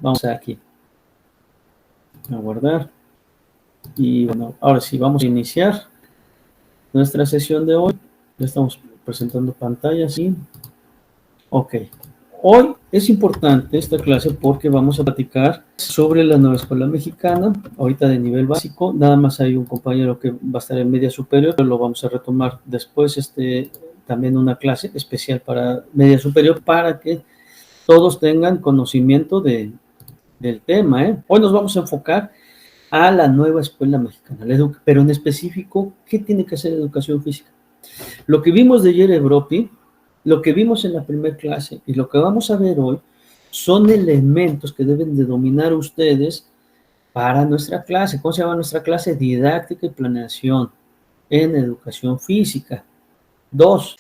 Vamos aquí a guardar. Y bueno, ahora sí, vamos a iniciar nuestra sesión de hoy. Ya estamos presentando pantallas, ¿sí? Ok. Hoy es importante esta clase porque vamos a platicar sobre la nueva escuela mexicana, ahorita de nivel básico. Nada más hay un compañero que va a estar en media superior, pero lo vamos a retomar después, también una clase especial para media superior para que todos tengan conocimiento del tema, ¿eh? Hoy nos vamos a enfocar a la nueva escuela mexicana, pero en específico, ¿qué tiene que hacer educación física? Lo que vimos de ayer, Europi, lo que vimos en la primera clase y lo que vamos a ver hoy son elementos que deben de dominar ustedes para nuestra clase. ¿Cómo se llama nuestra clase? Didáctica y planeación en educación física. 2,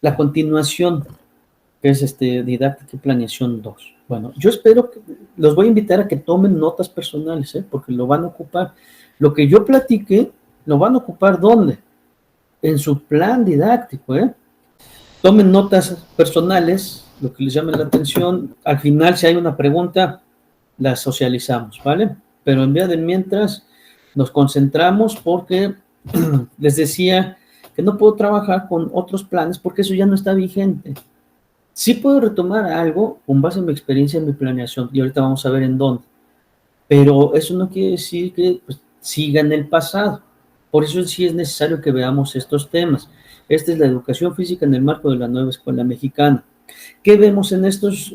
la continuación, que es didáctica y planeación 2. Bueno, yo espero que los voy a invitar a que tomen notas personales, porque lo van a ocupar. Lo que yo platique, lo van a ocupar ¿dónde? En su plan didáctico, Tomen notas personales, lo que les llame la atención. Al final, si hay una pregunta, la socializamos, ¿vale? Pero en vía de mientras, nos concentramos porque les decía que no puedo trabajar con otros planes porque eso ya no está vigente. Sí puedo retomar algo con base en mi experiencia en mi planeación y ahorita vamos a ver en dónde. Pero eso no quiere decir que pues, siga en el pasado. Por eso sí es necesario que veamos estos temas. Esta es la educación física en el marco de la nueva escuela mexicana. ¿Qué vemos en estas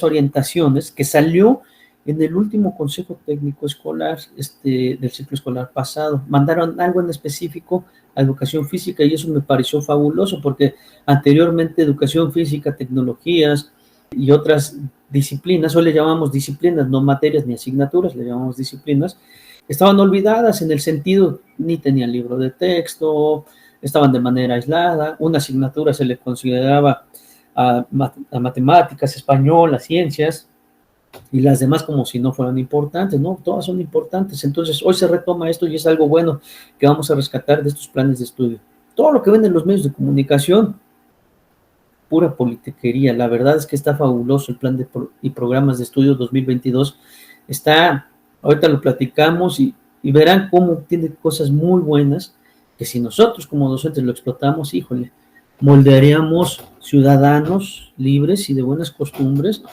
orientaciones que salió en el último consejo técnico escolar del ciclo escolar pasado? Mandaron algo en específico a educación física y eso me pareció fabuloso porque anteriormente educación física, tecnologías y otras disciplinas, hoy le llamamos disciplinas, no materias ni asignaturas, le llamamos disciplinas, estaban olvidadas en el sentido, ni tenían libro de texto, estaban de manera aislada, una asignatura se le consideraba a matemáticas, español, a ciencias, y las demás como si no fueran importantes, ¿no? Todas son importantes. Entonces, hoy se retoma esto y es algo bueno que vamos a rescatar de estos planes de estudio. Todo lo que ven en los medios de comunicación, pura politiquería. La verdad es que está fabuloso el plan y programas de estudio 2022. Está, ahorita lo platicamos y verán cómo tiene cosas muy buenas que si nosotros como docentes lo explotamos, híjole, moldearíamos ciudadanos libres y de buenas costumbres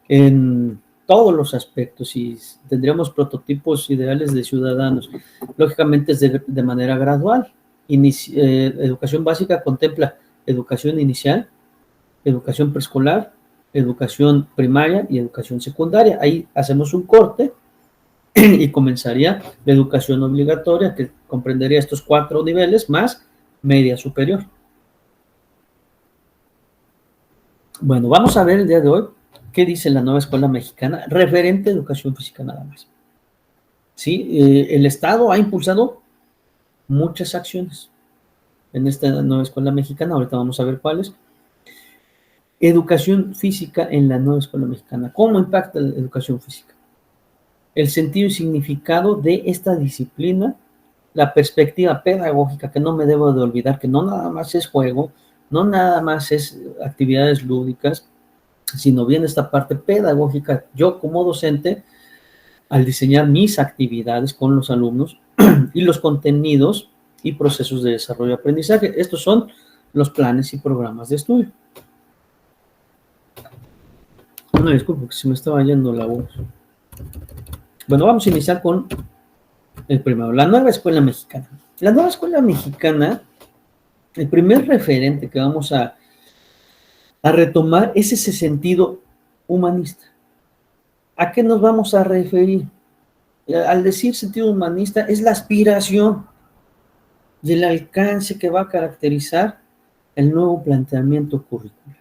en todos los aspectos y tendríamos prototipos ideales de ciudadanos. Lógicamente es de manera gradual. Educación básica contempla educación inicial, educación preescolar, educación primaria y educación secundaria. Ahí hacemos un corte y comenzaría la educación obligatoria, que comprendería estos 4 niveles, más media superior. Bueno, vamos a ver el día de hoy qué dice la nueva escuela mexicana referente a educación física nada más. ¿Sí? El Estado ha impulsado muchas acciones en esta nueva escuela mexicana, ahorita vamos a ver cuáles. Educación física en la nueva escuela mexicana. ¿Cómo impacta la educación física? El sentido y significado de esta disciplina, la perspectiva pedagógica, que no me debo de olvidar, que no nada más es juego, no nada más es actividades lúdicas, sino bien esta parte pedagógica. Yo como docente, al diseñar mis actividades con los alumnos y los contenidos y procesos de desarrollo y aprendizaje, estos son los planes y programas de estudio. Una disculpa, porque se me estaba yendo la voz. Bueno, vamos a iniciar con el primero, la nueva escuela mexicana. La nueva escuela mexicana, el primer referente que vamos a retomar es ese sentido humanista. ¿A qué nos vamos a referir? Al decir sentido humanista, es la aspiración y el alcance que va a caracterizar el nuevo planteamiento curricular.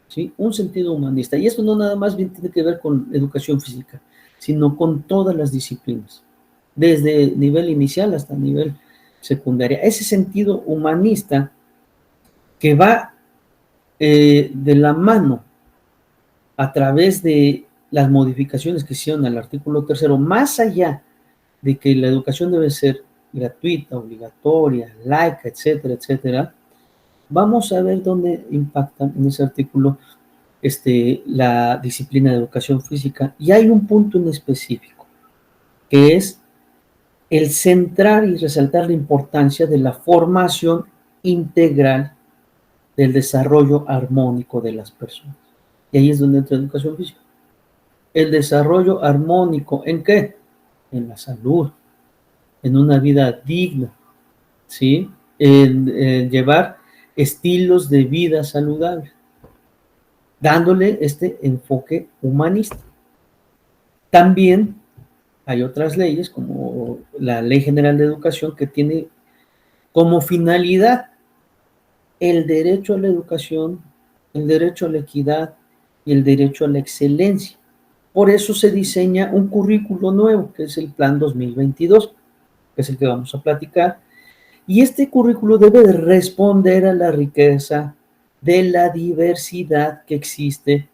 ¿Sí? Un sentido humanista. Y esto no nada más bien tiene que ver con educación física, sino con todas las disciplinas, desde nivel inicial hasta nivel secundaria. Ese sentido humanista que va de la mano a través de las modificaciones que hicieron al artículo 3, más allá de que la educación debe ser gratuita, obligatoria, laica, etcétera, etcétera, vamos a ver dónde impactan en ese artículo la disciplina de educación física, y hay un punto en específico, que es el centrar y resaltar la importancia de la formación integral del desarrollo armónico de las personas. Y ahí es donde entra educación física. El desarrollo armónico, ¿en qué? En la salud, en una vida digna, ¿sí? En llevar estilos de vida saludables, dándole este enfoque humanista. También hay otras leyes, como la Ley General de Educación, que tiene como finalidad el derecho a la educación, el derecho a la equidad y el derecho a la excelencia. Por eso se diseña un currículo nuevo, que es el Plan 2022, que es el que vamos a platicar. Y este currículo debe de responder a la riqueza de la diversidad que existe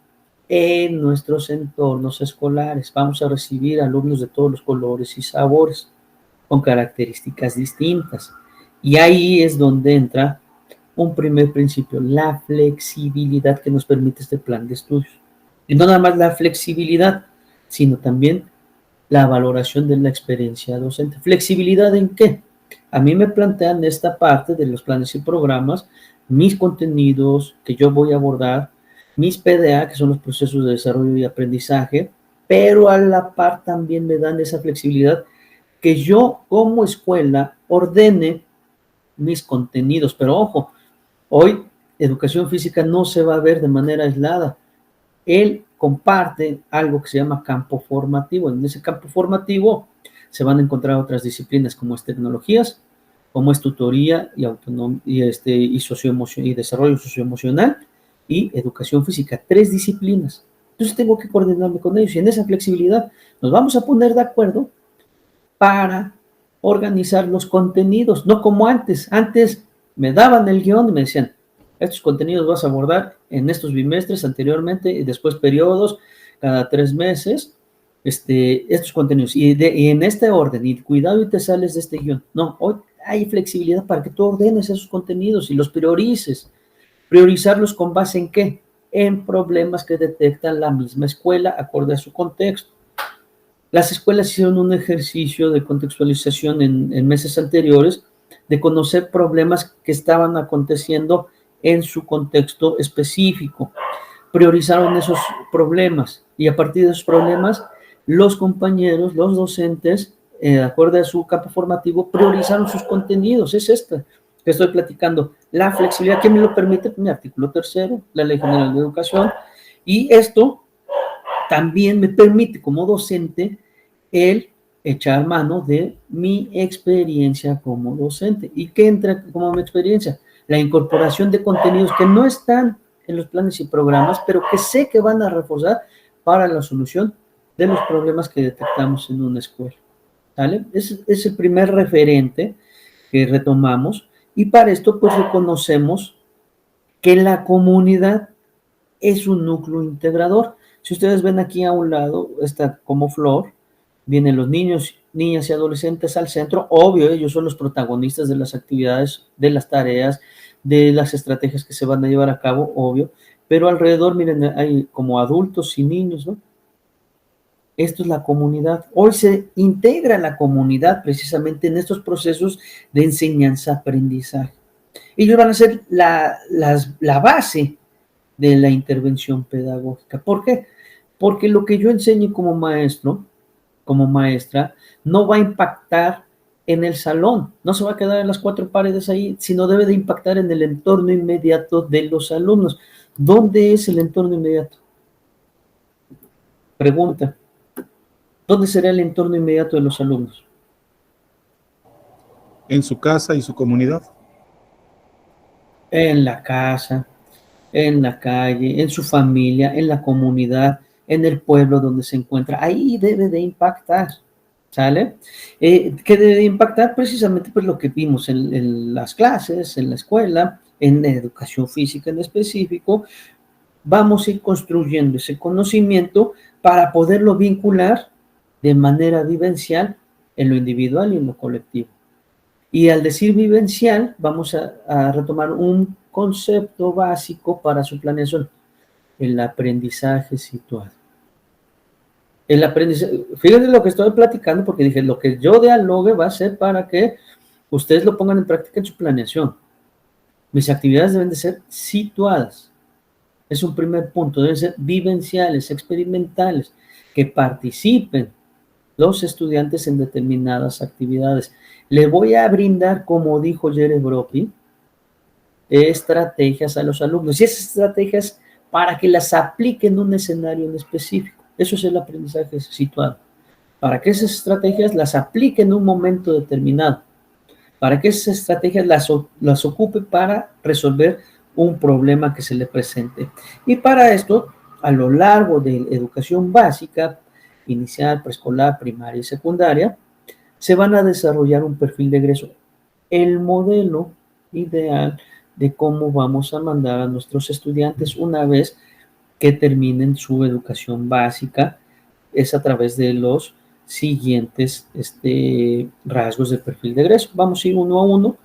en nuestros entornos escolares. Vamos a recibir alumnos de todos los colores y sabores, con características distintas. Y ahí es donde entra un primer principio, la flexibilidad que nos permite este plan de estudios. Y no nada más la flexibilidad, sino también la valoración de la experiencia docente. ¿Flexibilidad en qué? A mí me plantean esta parte de los planes y programas, mis contenidos que yo voy a abordar, mis PDA, que son los procesos de desarrollo y aprendizaje, pero a la par también me dan esa flexibilidad que yo como escuela ordene mis contenidos. Pero ojo, hoy educación física no se va a ver de manera aislada. Él comparte algo que se llama campo formativo. En ese campo formativo se van a encontrar otras disciplinas como es tecnologías, como es tutoría y desarrollo socioemocional y educación física. 3 disciplinas. Entonces tengo que coordinarme con ellos y en esa flexibilidad nos vamos a poner de acuerdo para organizar los contenidos, no como antes. Antes me daban el guión y me decían, estos contenidos vas a abordar en estos bimestres anteriormente y después periodos, cada 3 meses, estos contenidos. Y en este orden, y cuidado y te sales de este guión. No, hoy hay flexibilidad para que tú ordenes esos contenidos y los priorices. ¿Priorizarlos con base en qué? En problemas que detecta la misma escuela acorde a su contexto. Las escuelas hicieron un ejercicio de contextualización en meses anteriores de conocer problemas que estaban aconteciendo en su contexto específico. Priorizaron esos problemas y a partir de esos problemas, los compañeros, los docentes, de acuerdo a su campo formativo, priorizaron sus contenidos. Es esta que estoy platicando. La flexibilidad que me lo permite mi artículo 3º, la Ley General de Educación, y esto también me permite como docente el echar mano de mi experiencia como docente. ¿Y qué entra como mi experiencia? La incorporación de contenidos que no están en los planes y programas, pero que sé que van a reforzar para la solución de los problemas que detectamos en una escuela. ¿Vale? Es el primer referente que retomamos y para esto pues reconocemos que la comunidad es un núcleo integrador. Si ustedes ven aquí a un lado, está como flor, vienen los niños, niñas y adolescentes al centro. Obvio, ellos son los protagonistas de las actividades, de las tareas, de las estrategias que se van a llevar a cabo, obvio. Pero alrededor, miren, hay como adultos y niños, ¿no? Esto es la comunidad. Hoy se integra la comunidad precisamente en estos procesos de enseñanza-aprendizaje. Ellos van a ser la base de la intervención pedagógica. ¿Por qué? Porque lo que yo enseñe como maestro, como maestra, no va a impactar en el salón, no se va a quedar en las 4 paredes ahí, sino debe de impactar en el entorno inmediato de los alumnos. ¿Dónde es el entorno inmediato? Pregunta. ¿Dónde será el entorno inmediato de los alumnos? En su casa y su comunidad. En la casa, en la calle, en su familia, en la comunidad, en el pueblo donde se encuentra. Ahí debe de impactar, ¿sale? ¿Qué debe de impactar? Precisamente pues lo que vimos en las clases, en la escuela, en la educación física en específico. Vamos a ir construyendo ese conocimiento para poderlo vincular de manera vivencial en lo individual y en lo colectivo. Y al decir vivencial, vamos a retomar un concepto básico para su planeación. el aprendizaje situado. El aprendizaje, fíjense lo que estoy platicando, porque dije, lo que yo dialogue va a ser para que ustedes lo pongan en práctica en su planeación. Mis actividades deben de ser situadas. Es un primer punto, deben ser vivenciales, experimentales, que participen los estudiantes en determinadas actividades. Le voy a brindar, como dijo Jerry Brocky, estrategias a los alumnos, y esas estrategias para que las apliquen en un escenario en específico. Eso es el aprendizaje situado. Para que esas estrategias las apliquen en un momento determinado. Para que esas estrategias las ocupe para resolver un problema que se le presente. Y para esto, a lo largo de educación básica, inicial, preescolar, primaria y secundaria, se van a desarrollar un perfil de egreso. El modelo ideal de cómo vamos a mandar a nuestros estudiantes una vez que terminen su educación básica es a través de los siguientes rasgos del perfil de egreso. Vamos a ir uno a uno.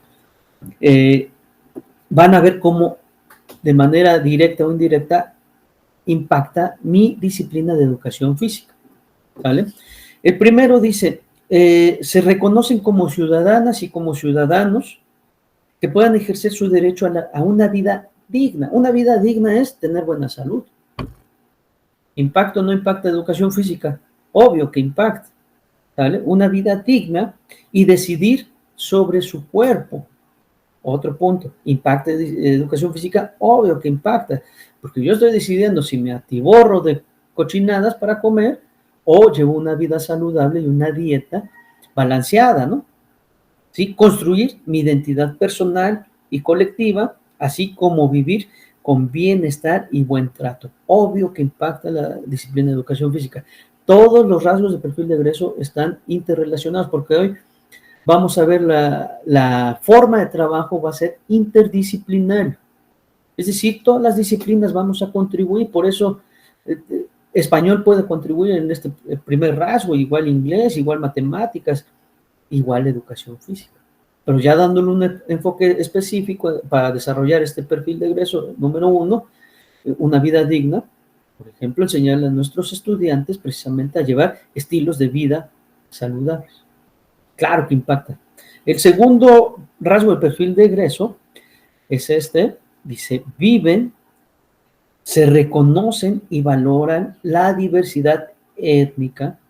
Van a ver cómo de manera directa o indirecta impacta mi disciplina de educación física. ¿Vale? El primero dice, se reconocen como ciudadanas y como ciudadanos que puedan ejercer su derecho a una vida digna. Una vida digna es tener buena salud. ¿Impacta o no impacta educación física? Obvio que impacta. ¿Vale? Una vida digna y decidir sobre su cuerpo. Otro punto, ¿impacta educación física? Obvio que impacta, porque yo estoy decidiendo si me atiborro de cochinadas para comer o llevo una vida saludable y una dieta balanceada, ¿no? ¿Sí? Construir mi identidad personal y colectiva, así como vivir con bienestar y buen trato. Obvio que impacta la disciplina de educación física. Todos los rasgos de perfil de egreso están interrelacionados, porque hoy vamos a ver la forma de trabajo va a ser interdisciplinaria. Es decir, todas las disciplinas vamos a contribuir, por eso español puede contribuir en este primer rasgo, igual inglés, igual matemáticas, igual educación física. Pero ya dándole un enfoque específico para desarrollar este perfil de egreso, número 1, una vida digna, por ejemplo, enseñarle a nuestros estudiantes precisamente a llevar estilos de vida saludables. Claro que impacta. El segundo rasgo del perfil de egreso es dice, viven, se reconocen y valoran la diversidad étnica,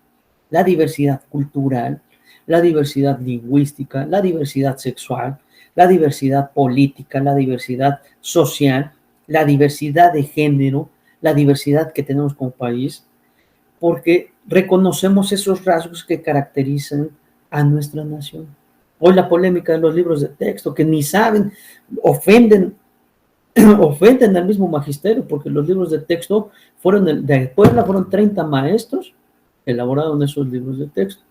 la diversidad cultural, la diversidad lingüística, la diversidad sexual, la diversidad política, la diversidad social, la diversidad de género, la diversidad que tenemos como país, porque reconocemos esos rasgos que caracterizan a nuestra nación. Hoy la polémica de los libros de texto, que ni saben, ofenden al mismo magisterio, porque los libros de texto de Puebla fueron 30 maestros elaboraron esos libros de texto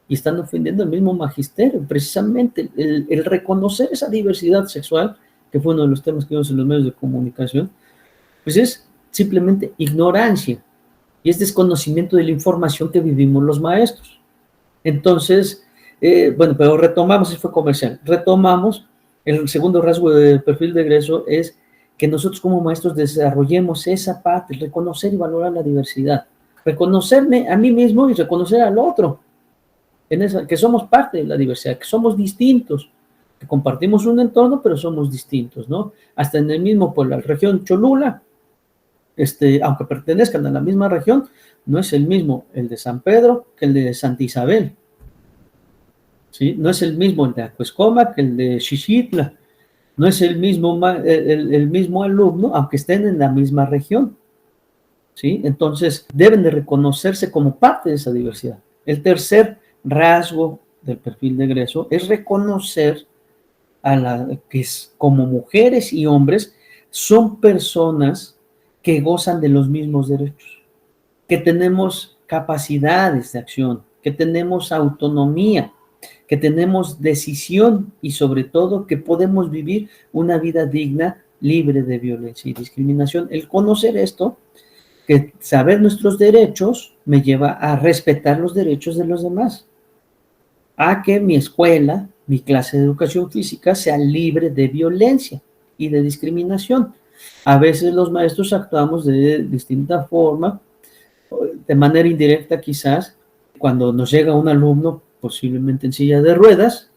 y están ofendiendo al mismo magisterio. Precisamente el reconocer esa diversidad sexual, que fue uno de los temas que vimos en los medios de comunicación, pues es simplemente ignorancia y es desconocimiento de la información que vivimos los maestros. Entonces, bueno, pero retomamos, eso fue comercial, retomamos, el segundo rasgo del perfil de egreso es que nosotros como maestros desarrollemos esa parte, reconocer y valorar la diversidad, reconocerme a mí mismo y reconocer al otro, que somos parte de la diversidad, que somos distintos, que compartimos un entorno, pero somos distintos, ¿no? Hasta en el mismo, pues la región Cholula, aunque pertenezcan a la misma región, no es el mismo el de San Pedro que el de Santa Isabel, ¿sí? No es el mismo el de Acuezcoma que el de Xixitla, no es el mismo alumno, aunque estén en la misma región, ¿sí? Entonces, deben de reconocerse como parte de esa diversidad. El tercer rasgo del perfil de egreso es reconocer que como mujeres y hombres son personas que gozan de los mismos derechos, que tenemos capacidades de acción, que tenemos autonomía, que tenemos decisión y sobre todo que podemos vivir una vida digna, libre de violencia y discriminación. El conocer esto, que saber nuestros derechos, me lleva a respetar los derechos de los demás, a que mi escuela, mi clase de educación física sea libre de violencia y de discriminación. A veces los maestros actuamos de distinta forma, de manera indirecta quizás, cuando nos llega un alumno posiblemente en silla de ruedas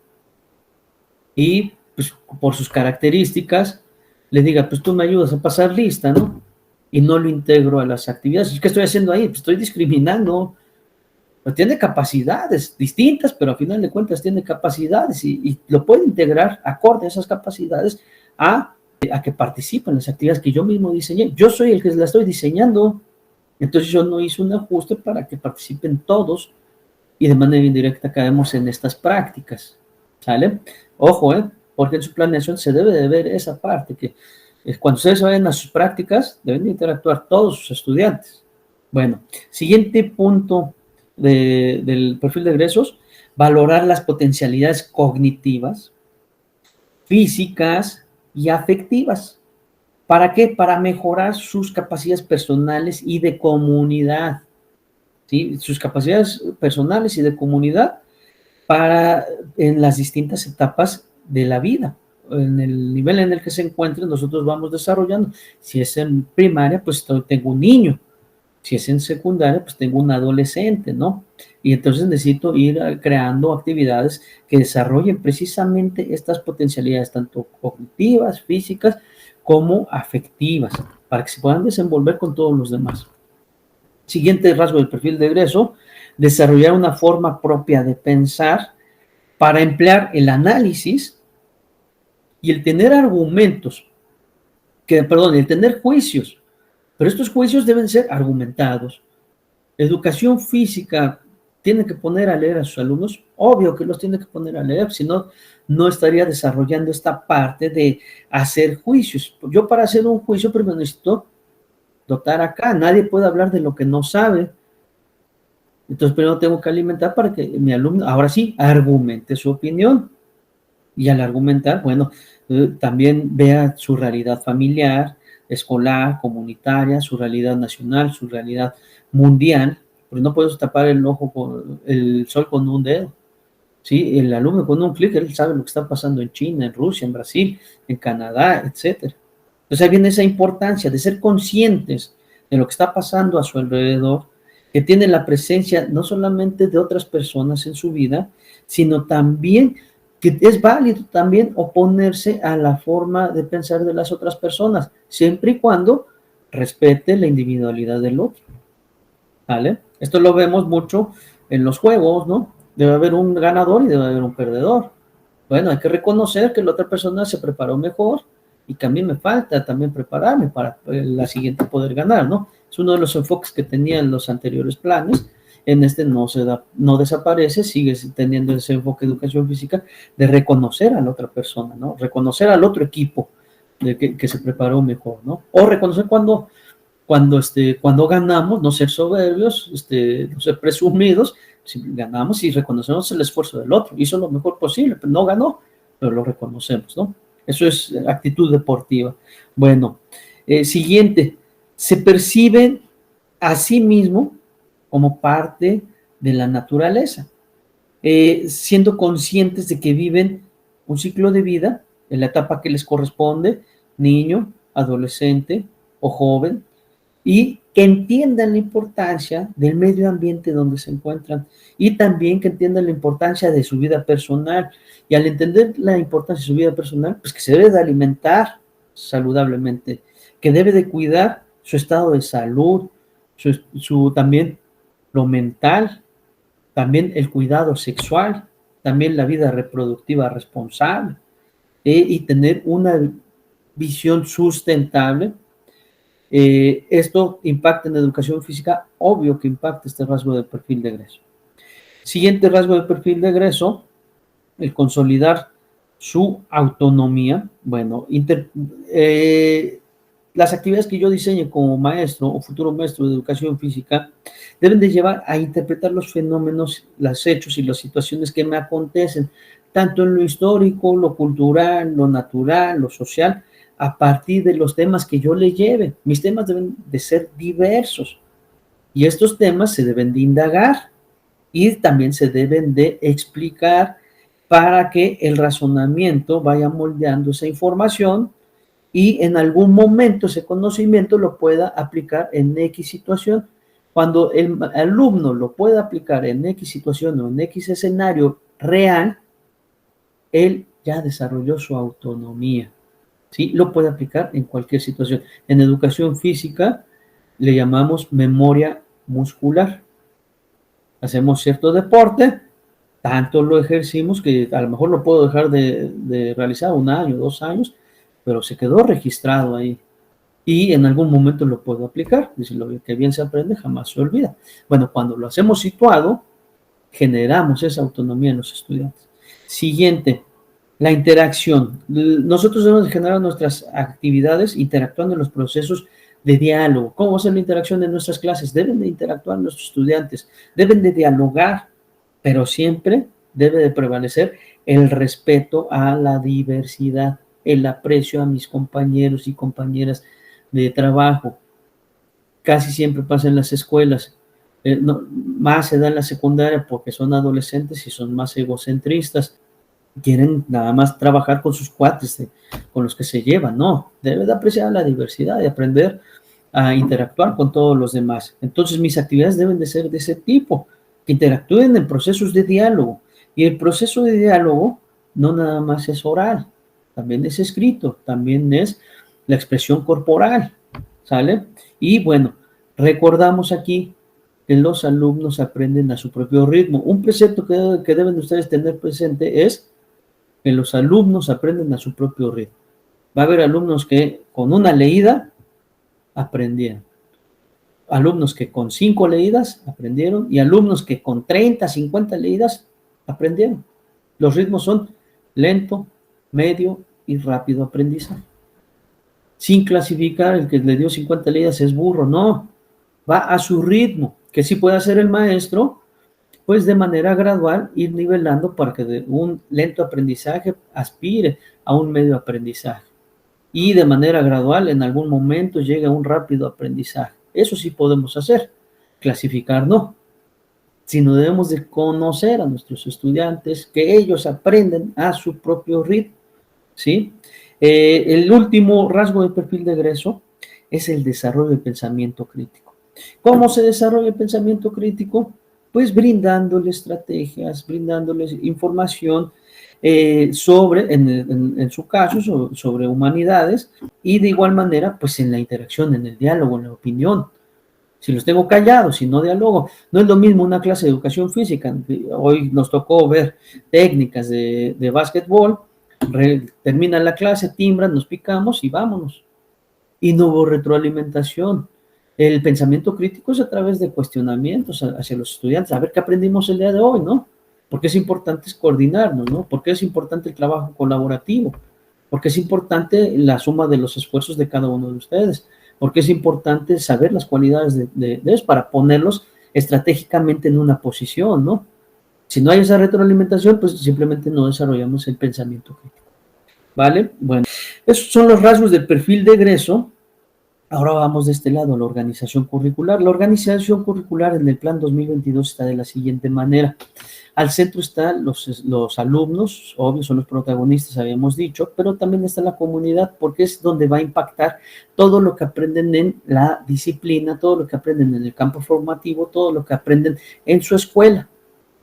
y pues, por sus características le diga, pues tú me ayudas a pasar lista, ¿no? Y no lo integro a las actividades. ¿Qué estoy haciendo ahí? Pues estoy discriminando. Pues tiene capacidades distintas, pero al final de cuentas tiene capacidades y lo puede integrar acorde a esas capacidades a que participe en las actividades que yo mismo diseñé. Yo soy el que la estoy diseñando, entonces yo no hice un ajuste para que participen todos y de manera indirecta caemos en estas prácticas, ¿sale? Ojo, porque en su planeación se debe de ver esa parte, que cuando ustedes vayan a sus prácticas, deben de interactuar todos sus estudiantes. Bueno, siguiente punto del perfil de egresos, valorar las potencialidades cognitivas, físicas y afectivas. ¿Para qué? Para mejorar sus capacidades personales y de comunidad. ¿Sí? Sus capacidades personales y de comunidad en las distintas etapas de la vida. En el nivel en el que se encuentren, nosotros vamos desarrollando. Si es en primaria, pues tengo un niño. Si es en secundaria, pues tengo un adolescente, ¿no? Y entonces necesito ir creando actividades que desarrollen precisamente estas potencialidades, tanto cognitivas, físicas, como afectivas, para que se puedan desenvolver con todos los demás. Siguiente rasgo del perfil de egreso, desarrollar una forma propia de pensar para emplear el análisis y el tener argumentos, el tener juicios, pero estos juicios deben ser argumentados. Educación física tiene que poner a leer a sus alumnos, obvio que los tiene que poner a leer, si no, no estaría desarrollando esta parte de hacer juicios. Yo para hacer un juicio primero necesito dotar acá, nadie puede hablar de lo que no sabe. Entonces primero tengo que alimentar para que mi alumno, ahora sí, argumente su opinión. Y al argumentar, bueno, también vea su realidad familiar, escolar, comunitaria, su realidad nacional, su realidad mundial, porque no puedes tapar el sol con un dedo. ¿Sí? El alumno con un clic, él sabe lo que está pasando en China, en Rusia, en Brasil, en Canadá, etcétera. Entonces ahí viene esa importancia de ser conscientes de lo que está pasando a su alrededor, que tienen la presencia no solamente de otras personas en su vida, sino también que es válido también oponerse a la forma de pensar de las otras personas, siempre y cuando respete la individualidad del otro. ¿Vale? Esto lo vemos mucho en los juegos, ¿no? Debe haber un ganador y debe haber un perdedor. Bueno, hay que reconocer que la otra persona se preparó mejor y que a mí me falta también prepararme para la siguiente poder ganar, ¿no? Es uno de los enfoques que tenía en los anteriores planes. En este no desaparece, sigue teniendo ese enfoque de educación física de reconocer a la otra persona, ¿no? Reconocer al otro equipo que se preparó mejor, ¿no? O reconocer cuando ganamos, no ser soberbios, no ser presumidos, si ganamos y reconocemos el esfuerzo del otro, hizo lo mejor posible, pero no ganó, pero lo reconocemos, ¿no? Eso es actitud deportiva. Bueno, siguiente, se perciben a sí mismo como parte de la naturaleza, siendo conscientes de que viven un ciclo de vida en la etapa que les corresponde, niño, adolescente o joven, y que entiendan la importancia del medio ambiente donde se encuentran y también que entiendan la importancia de su vida personal. Y al entender la importancia de su vida personal, pues que se debe de alimentar saludablemente, que debe de cuidar su estado de salud, también lo mental, también el cuidado sexual, también la vida reproductiva responsable, y tener una visión sustentable. Esto impacta en la educación física, obvio que impacta este rasgo del perfil de egreso. Siguiente rasgo del perfil de egreso, el consolidar su autonomía. Bueno, las actividades que yo diseñe como maestro o futuro maestro de educación física deben de llevar a interpretar los fenómenos, los hechos y las situaciones que me acontecen, tanto en lo histórico, lo cultural, lo natural, lo social, a partir de los temas que yo le lleve. Mis temas deben de ser diversos y estos temas se deben de indagar y también se deben de explicar para que el razonamiento vaya moldeando esa información y en algún momento ese conocimiento lo pueda aplicar en X situación. Cuando el alumno lo pueda aplicar en X situación o en X escenario real, él ya desarrolló su autonomía, ¿sí? Lo puede aplicar en cualquier situación. En educación física le llamamos memoria muscular. Hacemos cierto deporte, tanto lo ejercimos que a lo mejor lo puedo dejar de realizar 1 año, 2 años, pero se quedó registrado ahí. Y en algún momento lo puedo aplicar. Dice, lo que bien se aprende jamás se olvida. Bueno, cuando lo hacemos situado, generamos esa autonomía en los estudiantes. Siguiente, la interacción. Nosotros debemos generar nuestras actividades interactuando en los procesos de diálogo. ¿Cómo va a ser la interacción en nuestras clases? Deben de interactuar nuestros estudiantes, deben de dialogar, pero siempre debe de prevalecer el respeto a la diversidad, el aprecio a mis compañeros y compañeras de trabajo. Casi siempre pasa en las escuelas, más se da en la secundaria porque son adolescentes y son más egocentristas, quieren nada más trabajar con sus cuates, con los que se llevan. No, debe de apreciar la diversidad y aprender a interactuar con todos los demás. Entonces mis actividades deben de ser de ese tipo, que interactúen en procesos de diálogo, y el proceso de diálogo no nada más es oral, también es escrito, también es la expresión corporal, ¿sale? Y bueno, recordamos aquí que los alumnos aprenden a su propio ritmo. Un precepto que deben de ustedes tener presente es que los alumnos aprenden a su propio ritmo. Va a haber alumnos que con una leída aprendieron, alumnos que con 5 leídas aprendieron y alumnos que con 30, 50 leídas aprendieron. Los ritmos son lento, medio y rápido aprendizaje. Sin clasificar, el que le dio 50 leídas es burro, no, va a su ritmo, que sí puede hacer el maestro, pues de manera gradual ir nivelando para que de un lento aprendizaje aspire a un medio aprendizaje y de manera gradual en algún momento llegue a un rápido aprendizaje. Eso sí podemos hacer, clasificar no, sino debemos de conocer a nuestros estudiantes, que ellos aprenden a su propio ritmo, ¿sí? El último rasgo de perfil de egreso es el desarrollo del pensamiento crítico. ¿Cómo se desarrolla el pensamiento crítico? Pues brindándoles estrategias, brindándoles información sobre, en su caso, sobre humanidades, y de igual manera, pues en la interacción, en el diálogo, en la opinión. Si los tengo callados, si no dialogo, no es lo mismo una clase de educación física. Hoy nos tocó ver técnicas de básquetbol, termina la clase, timbran, nos picamos y vámonos. Y no hubo retroalimentación. El pensamiento crítico es a través de cuestionamientos hacia los estudiantes, a ver qué aprendimos el día de hoy, ¿no? Porque es importante coordinarnos, ¿no? Porque es importante el trabajo colaborativo, porque es importante la suma de los esfuerzos de cada uno de ustedes, porque es importante saber las cualidades de ellos para ponerlos estratégicamente en una posición, ¿no? Si no hay esa retroalimentación, pues simplemente no desarrollamos el pensamiento crítico, ¿vale? Bueno, esos son los rasgos del perfil de egreso. Ahora vamos de este lado, la organización curricular. La organización curricular en el plan 2022 está de la siguiente manera. Al centro están los alumnos, obvio, son los protagonistas, habíamos dicho, pero también está la comunidad, porque es donde va a impactar todo lo que aprenden en la disciplina, todo lo que aprenden en el campo formativo, todo lo que aprenden en su escuela,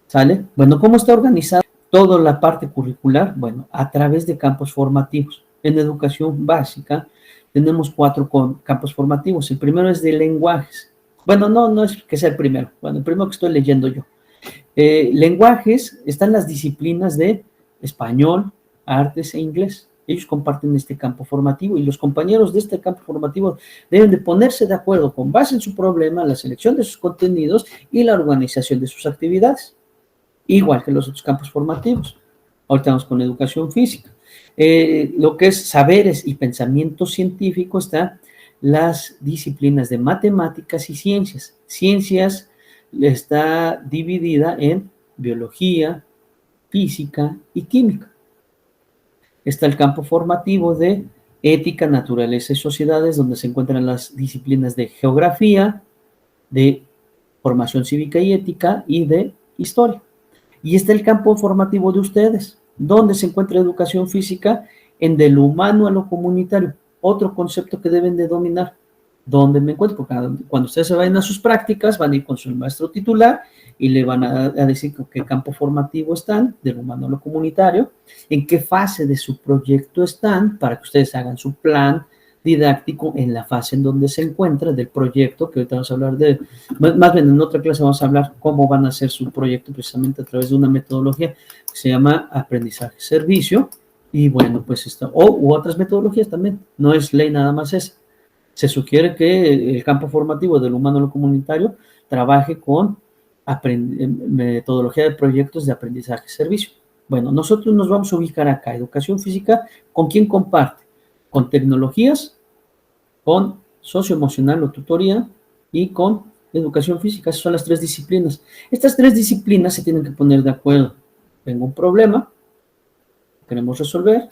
¿sale? Bueno, ¿cómo está organizada toda la parte curricular? Bueno, a través de campos formativos. En educación básica tenemos 4 campos formativos. El primero es de lenguajes. Bueno, no es que sea el primero. Bueno, el primero que estoy leyendo yo. Lenguajes, están las disciplinas de español, artes e inglés. Ellos comparten este campo formativo y los compañeros de este campo formativo deben de ponerse de acuerdo con base en su problema, la selección de sus contenidos y la organización de sus actividades, igual que los otros campos formativos. Ahorita vamos con educación física. Lo que es saberes y pensamiento científico está las disciplinas de matemáticas y ciencias. Ciencias está dividida en biología, física y química. Está el campo formativo de ética, naturaleza y sociedades, donde se encuentran las disciplinas de geografía, de formación cívica y ética y de historia. Y está el campo formativo de ustedes, donde se encuentra educación física, en de lo humano a lo comunitario. otro concepto que deben de dominar. ¿Dónde me encuentro? Porque cuando ustedes se vayan a sus prácticas, van a ir con su maestro titular y le van a decir con qué campo formativo están, del humano a lo comunitario, en qué fase de su proyecto están, para que ustedes hagan su plan didáctico en la fase en donde se encuentra del proyecto, que ahorita vamos a hablar de, más bien en otra clase vamos a hablar cómo van a hacer su proyecto precisamente a través de una metodología que se llama aprendizaje-servicio, y bueno, pues esto, u otras metodologías también, no es ley nada más esa. Se sugiere que el campo formativo del humano a lo comunitario trabaje con metodología de proyectos de aprendizaje-servicio. Bueno, nosotros nos vamos a ubicar acá, educación física, ¿con quién comparte? Con tecnologías, con socioemocional o tutoría y con educación física. Esas son las 3 disciplinas. Estas 3 disciplinas se tienen que poner de acuerdo. Tengo un problema, queremos resolver,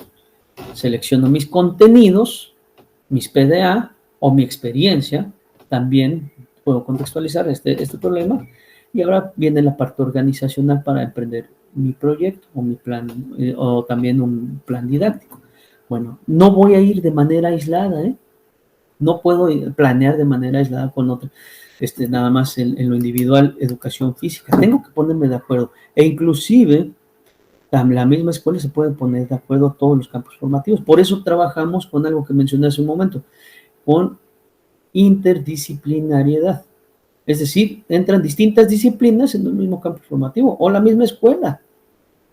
selecciono mis contenidos, mis PDA o mi experiencia, también puedo contextualizar este problema, y ahora viene la parte organizacional para emprender mi proyecto o mi plan, o también un plan didáctico. Bueno, no voy a ir de manera aislada, no puedo planear de manera aislada con otro, nada más en lo individual, educación física. Tengo que ponerme de acuerdo, e inclusive la misma escuela se puede poner de acuerdo a todos los campos formativos. Por eso trabajamos con algo que mencioné hace un momento, con interdisciplinariedad. Es decir, entran distintas disciplinas en el mismo campo formativo o la misma escuela.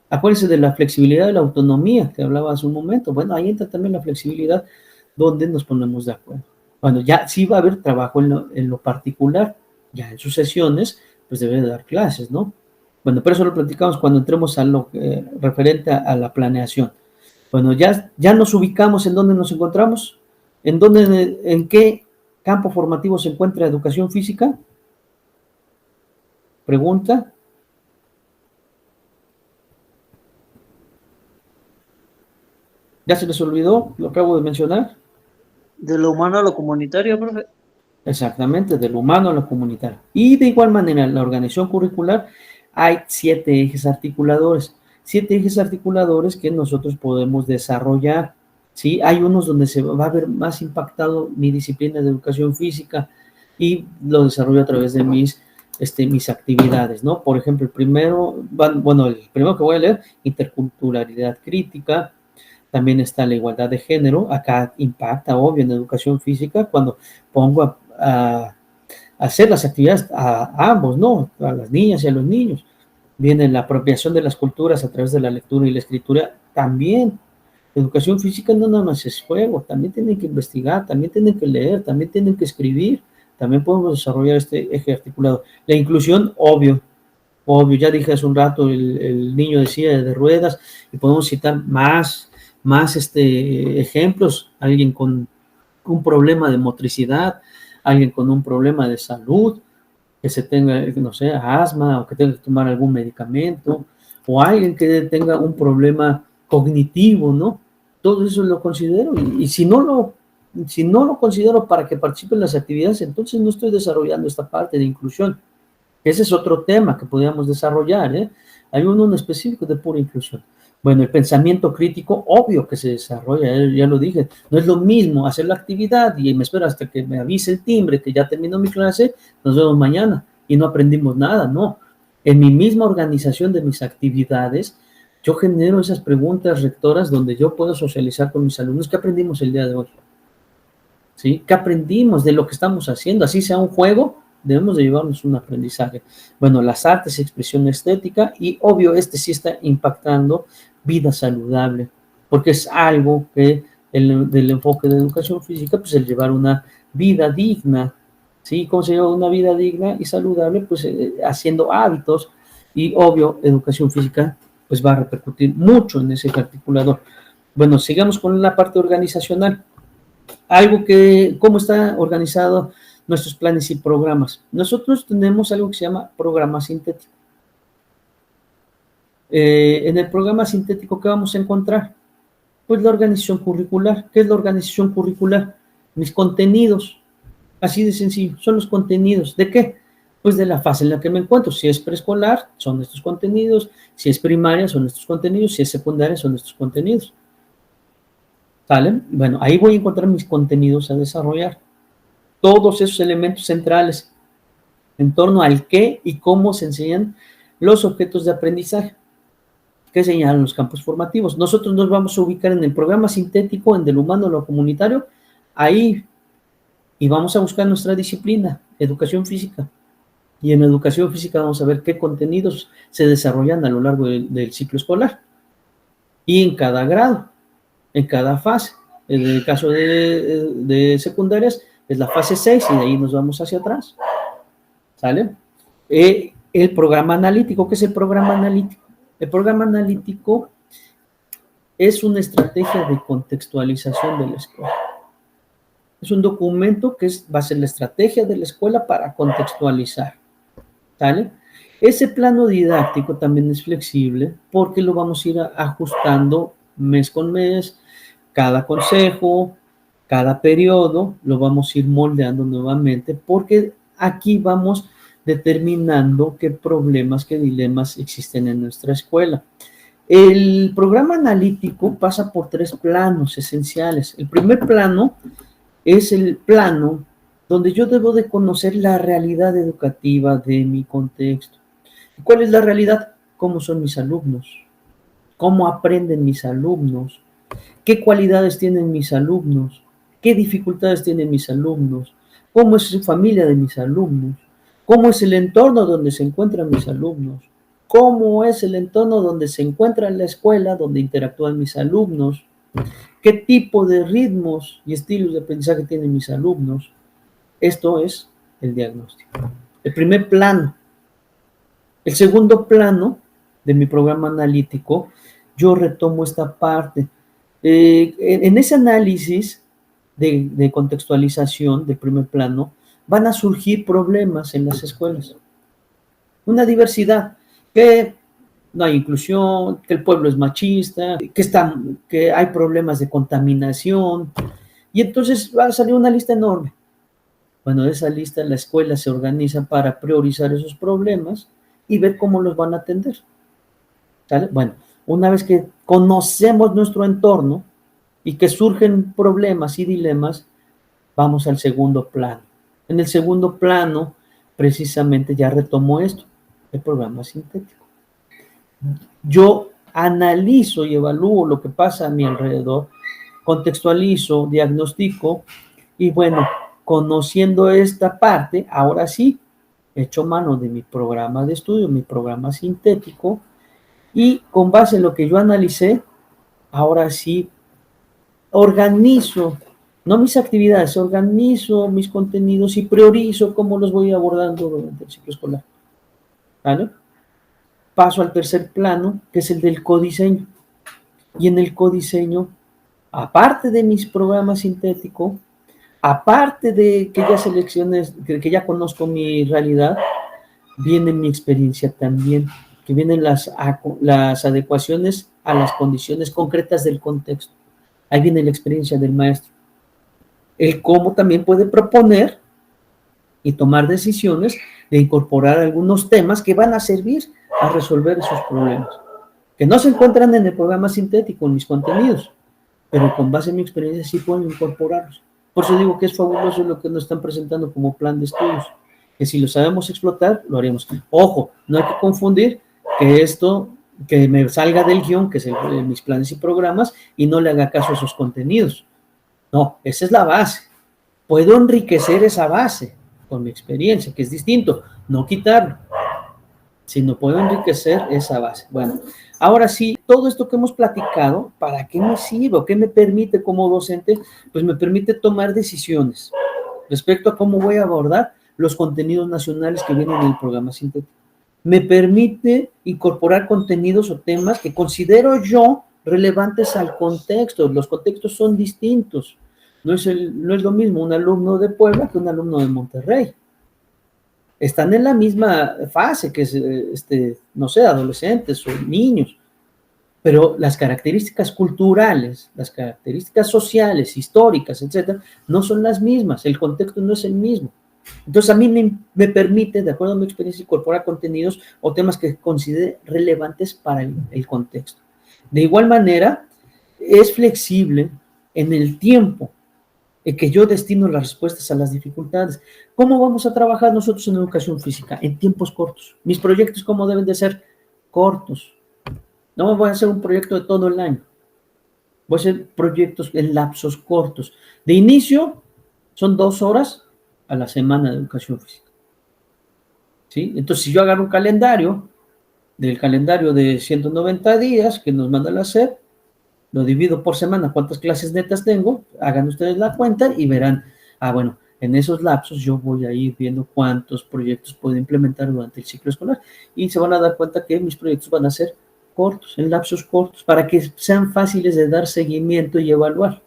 Acuérdense de la flexibilidad de la autonomía que hablaba hace un momento. Bueno, ahí entra también la flexibilidad donde nos ponemos de acuerdo. Bueno, ya sí va a haber trabajo en lo particular, ya en sus sesiones, pues debe de dar clases, ¿no? Bueno, pero eso lo platicamos cuando entremos a lo referente a la planeación. Bueno, ya nos ubicamos en dónde nos encontramos, en qué campo formativo se encuentra educación física. Pregunta. ¿Ya se les olvidó? Lo acabo de mencionar. De lo humano a lo comunitario, profe. Exactamente, de lo humano a lo comunitario. Y de igual manera, en la organización curricular hay 7 ejes articuladores. 7 ejes articuladores que nosotros podemos desarrollar. ¿Sí? Hay unos donde se va a ver más impactado mi disciplina de educación física y lo desarrollo a través de mis actividades, ¿no? Por ejemplo, el primero que voy a leer, interculturalidad crítica. También está la igualdad de género. Acá impacta, obvio, en educación física cuando pongo a hacer las actividades a ambos, ¿no? A las niñas y a los niños. Viene la apropiación de las culturas a través de la lectura y la escritura también. Educación física no nada más es juego, también tienen que investigar, también tienen que leer, también tienen que escribir, también podemos desarrollar este eje articulado. La inclusión, obvio, ya dije hace un rato, el niño de silla de ruedas, y podemos citar más ejemplos, alguien con un problema de motricidad, alguien con un problema de salud, que se tenga, no sé, asma, o que tenga que tomar algún medicamento, o alguien que tenga un problema cognitivo, ¿no? Todo eso lo considero, y si no lo considero para que participe en las actividades, entonces no estoy desarrollando esta parte de inclusión. Ese es otro tema que podríamos desarrollar, ¿eh? Hay uno en específico de pura inclusión. Bueno, el pensamiento crítico, obvio que se desarrolla, ya lo dije, no es lo mismo hacer la actividad y me espero hasta que me avise el timbre que ya terminó mi clase, nos vemos mañana y no aprendimos nada, no. En mi misma organización de mis actividades, yo genero esas preguntas rectoras donde yo puedo socializar con mis alumnos. ¿Qué aprendimos el día de hoy? ¿Sí? ¿Qué aprendimos de lo que estamos haciendo? Así sea un juego, debemos de llevarnos un aprendizaje. Bueno, las artes, expresión estética, y obvio, sí está impactando vida saludable, porque es algo que del enfoque de educación física, pues el llevar una vida digna, ¿sí? ¿Cómo se lleva una vida digna y saludable? Pues haciendo hábitos, y obvio, educación física, pues va a repercutir mucho en ese articulador. Bueno, sigamos con la parte organizacional. ¿Cómo está organizado nuestros planes y programas? Nosotros tenemos algo que se llama programa sintético. En el programa sintético, ¿qué vamos a encontrar? Pues la organización curricular. ¿Qué es la organización curricular? Mis contenidos. Así de sencillo, son los contenidos. ¿De qué? Pues de la fase en la que me encuentro. Si es preescolar, son estos contenidos. Si es primaria, son estos contenidos. Si es secundaria, son estos contenidos. ¿Sale? Bueno, ahí voy a encontrar mis contenidos a desarrollar. Todos esos elementos centrales en torno al qué y cómo se enseñan los objetos de aprendizaje que señalan los campos formativos. Nosotros nos vamos a ubicar en el programa sintético, en del humano a lo comunitario, ahí, y vamos a buscar nuestra disciplina, educación física. Y en educación física vamos a ver qué contenidos se desarrollan a lo largo del ciclo escolar. Y en cada grado, en cada fase. En el caso de secundarias, es la fase 6 y de ahí nos vamos hacia atrás. ¿Sale? El programa analítico, ¿qué es el programa analítico? El programa analítico es una estrategia de contextualización de la escuela. Es un documento que va a ser la estrategia de la escuela para contextualizar. ¿Sale? Ese plano didáctico también es flexible porque lo vamos a ir ajustando mes con mes, cada consejo, cada periodo, lo vamos a ir moldeando nuevamente porque aquí vamos determinando qué problemas, qué dilemas existen en nuestra escuela. El programa analítico pasa por 3 planos esenciales. El primer plano es el plano donde yo debo de conocer la realidad educativa de mi contexto. ¿Cuál es la realidad? ¿Cómo son mis alumnos? ¿Cómo aprenden mis alumnos? ¿Qué cualidades tienen mis alumnos? ¿Qué dificultades tienen mis alumnos? ¿Cómo es su familia de mis alumnos? ¿Cómo es el entorno donde se encuentran mis alumnos? ¿Cómo es el entorno donde se encuentra la escuela, donde interactúan mis alumnos? ¿Qué tipo de ritmos y estilos de aprendizaje tienen mis alumnos? Esto es el diagnóstico. El primer plano. El segundo plano de mi programa analítico, yo retomo esta parte. En ese análisis de contextualización del primer plano, van a surgir problemas en las escuelas. Una diversidad, que no hay inclusión, que el pueblo es machista, que hay problemas de contaminación, y entonces va a salir una lista enorme. Bueno, de esa lista la escuela se organiza para priorizar esos problemas y ver cómo los van a atender. ¿Sale? Bueno, una vez que conocemos nuestro entorno y que surgen problemas y dilemas, vamos al segundo plano. En el segundo plano, precisamente ya retomo esto, el programa sintético. Yo analizo y evalúo lo que pasa a mi alrededor, contextualizo, diagnostico, y bueno, conociendo esta parte, ahora sí, echo mano de mi programa de estudio, mi programa sintético, y con base en lo que yo analicé, ahora sí, organizo, no mis actividades, organizo mis contenidos y priorizo cómo los voy abordando durante el ciclo escolar. ¿Vale? Paso al tercer plano, que es el del codiseño. Y en el codiseño, aparte de mis programas sintéticos, aparte de que ya seleccioné, que ya conozco mi realidad, viene mi experiencia también, que vienen las adecuaciones a las condiciones concretas del contexto. Ahí viene la experiencia del maestro. El cómo también puede proponer y tomar decisiones de incorporar algunos temas que van a servir a resolver esos problemas, que no se encuentran en el programa sintético, en mis contenidos, pero con base en mi experiencia sí pueden incorporarlos. Por eso digo que es fabuloso lo que nos están presentando como plan de estudios, que si lo sabemos explotar, lo haremos. Ojo, no hay que confundir que esto, que me salga del guión, que es mis planes y programas, y no le haga caso a esos contenidos. No, esa es la base. Puedo enriquecer esa base con mi experiencia, que es distinto, no quitarlo, sino puedo enriquecer esa base. Bueno, ahora sí, todo esto que hemos platicado, ¿para qué me sirve? ¿Qué me permite como docente? Pues me permite tomar decisiones respecto a cómo voy a abordar los contenidos nacionales que vienen en el programa sintético. Me permite incorporar contenidos o temas que considero yo relevantes al contexto. Los contextos son distintos. No es lo mismo un alumno de Puebla que un alumno de Monterrey. Están en la misma fase, que es, no sé, adolescentes o niños, pero las características culturales, las características sociales, históricas, etcétera, no son las mismas, el contexto no es el mismo. Entonces a mí me permite, de acuerdo a mi experiencia, incorporar contenidos o temas que considere relevantes para el contexto. De igual manera, es flexible en el tiempo en que yo destino las respuestas a las dificultades. ¿Cómo vamos a trabajar nosotros en educación física? En tiempos cortos. Mis proyectos, ¿cómo deben de ser? Cortos. No voy a hacer un proyecto de todo el año. Voy a hacer proyectos en lapsos cortos. De inicio, son 2 horas a la semana de educación física. ¿Sí? Entonces, si yo agarro un calendario, del calendario de 190 días que nos manda la SEP, lo divido por semana, cuántas clases netas tengo, hagan ustedes la cuenta y verán, bueno, en esos lapsos yo voy a ir viendo cuántos proyectos puedo implementar durante el ciclo escolar y se van a dar cuenta que mis proyectos van a ser cortos, en lapsos cortos, para que sean fáciles de dar seguimiento y evaluar.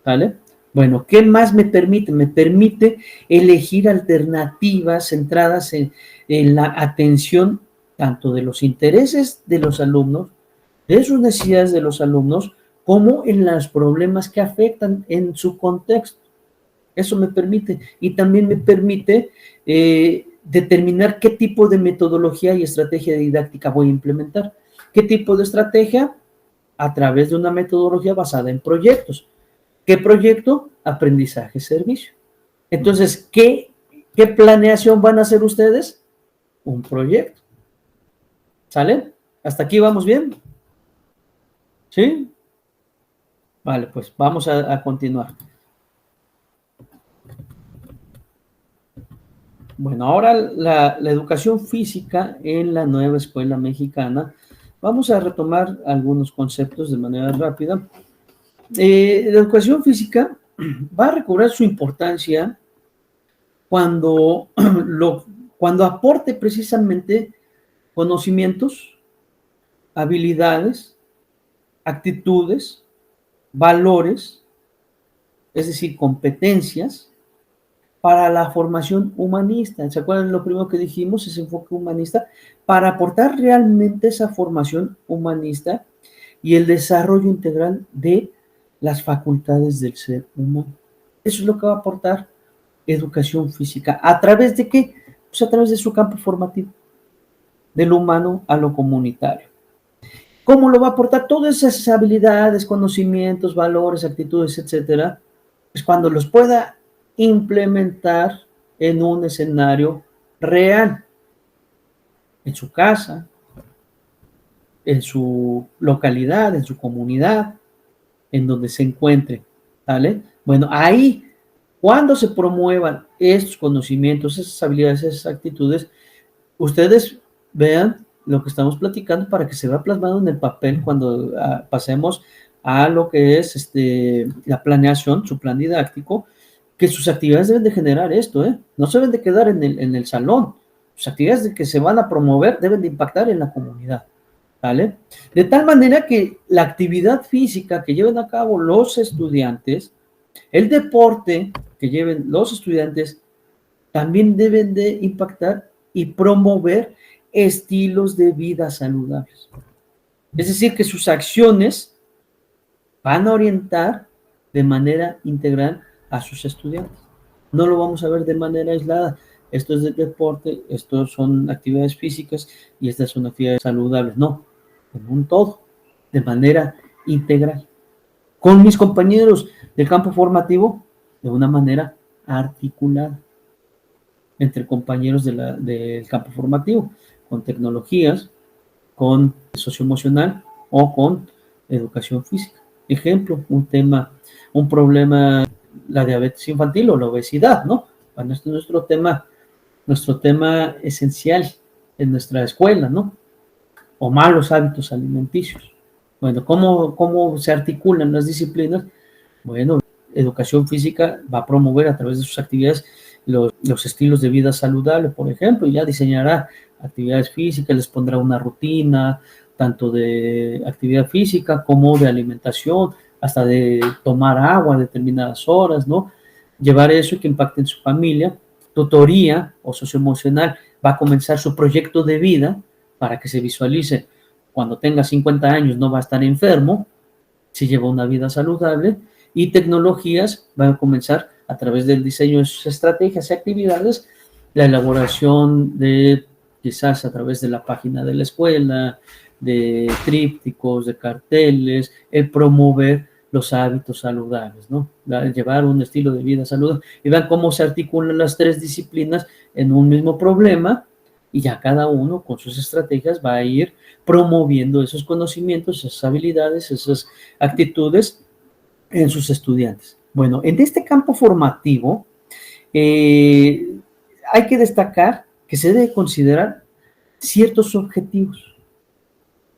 ¿Vale? Bueno, ¿qué más me permite? Me permite elegir alternativas centradas en la atención tanto de los intereses de los alumnos, de sus necesidades de los alumnos, como en los problemas que afectan en su contexto. Eso me permite. Y también me permite determinar qué tipo de metodología y estrategia didáctica voy a implementar. ¿Qué tipo de estrategia? A través de una metodología basada en proyectos. ¿Qué proyecto? Aprendizaje-servicio. Entonces, ¿qué planeación van a hacer ustedes? Un proyecto. ¿Sale? ¿Hasta aquí vamos bien? ¿Sí? Vale, pues vamos a continuar. Bueno, ahora la educación física en la nueva escuela mexicana. Vamos a retomar algunos conceptos de manera rápida. La educación física va a recobrar su importancia cuando aporte precisamente conocimientos, habilidades, actitudes, valores, es decir, competencias para la formación humanista. ¿Se acuerdan lo primero que dijimos? Ese enfoque humanista, para aportar realmente esa formación humanista y el desarrollo integral de las facultades del ser humano. Eso es lo que va a aportar educación física. ¿A través de qué? Pues a través de su campo formativo, de lo humano a lo comunitario. ¿Cómo lo va a aportar? Todas esas habilidades, conocimientos, valores, actitudes, etcétera, pues cuando los pueda implementar en un escenario real, en su casa, en su localidad, en su comunidad, en donde se encuentre, ¿vale? Bueno, ahí, cuando se promuevan estos conocimientos, esas habilidades, esas actitudes, ustedes vean lo que estamos platicando para que se vea plasmado en el papel cuando pasemos a lo que es la planeación, su plan didáctico, que sus actividades deben de generar esto, no se deben de quedar en el salón. Sus actividades que se van a promover deben de impactar en la comunidad, ¿vale? De tal manera que la actividad física que lleven a cabo los estudiantes, el deporte que lleven los estudiantes, también deben de impactar y promover estilos de vida saludables. Es decir, que sus acciones van a orientar de manera integral a sus estudiantes. No lo vamos a ver de manera aislada. Esto es de deporte, estos son actividades físicas y estas son actividades saludables. No, en un todo, de manera integral. Con mis compañeros del campo formativo, de una manera articulada, entre compañeros del campo formativo, con tecnologías, con socioemocional o con educación física. Ejemplo, un problema, la diabetes infantil o la obesidad, ¿no? Bueno, este es nuestro tema esencial en nuestra escuela, ¿no? O malos hábitos alimenticios. Bueno, ¿cómo se articulan las disciplinas? Bueno, educación física va a promover a través de sus actividades los estilos de vida saludable, por ejemplo, y ya diseñará actividades físicas, les pondrá una rutina, tanto de actividad física como de alimentación, hasta de tomar agua a determinadas horas, ¿no? Llevar eso y que impacte en su familia. Tutoría o socioemocional va a comenzar su proyecto de vida para que se visualice cuando tenga 50 años no va a estar enfermo, si lleva una vida saludable, y tecnologías van a comenzar a través del diseño de sus estrategias y actividades, la elaboración de, quizás a través de la página de la escuela, de trípticos, de carteles, el promover los hábitos saludables, ¿no? Llevar un estilo de vida saludable. Y vean cómo se articulan las tres disciplinas en un mismo problema, y ya cada uno con sus estrategias va a ir promoviendo esos conocimientos, esas habilidades, esas actitudes en sus estudiantes. Bueno, en este campo formativo hay que destacar que se debe considerar ciertos objetivos.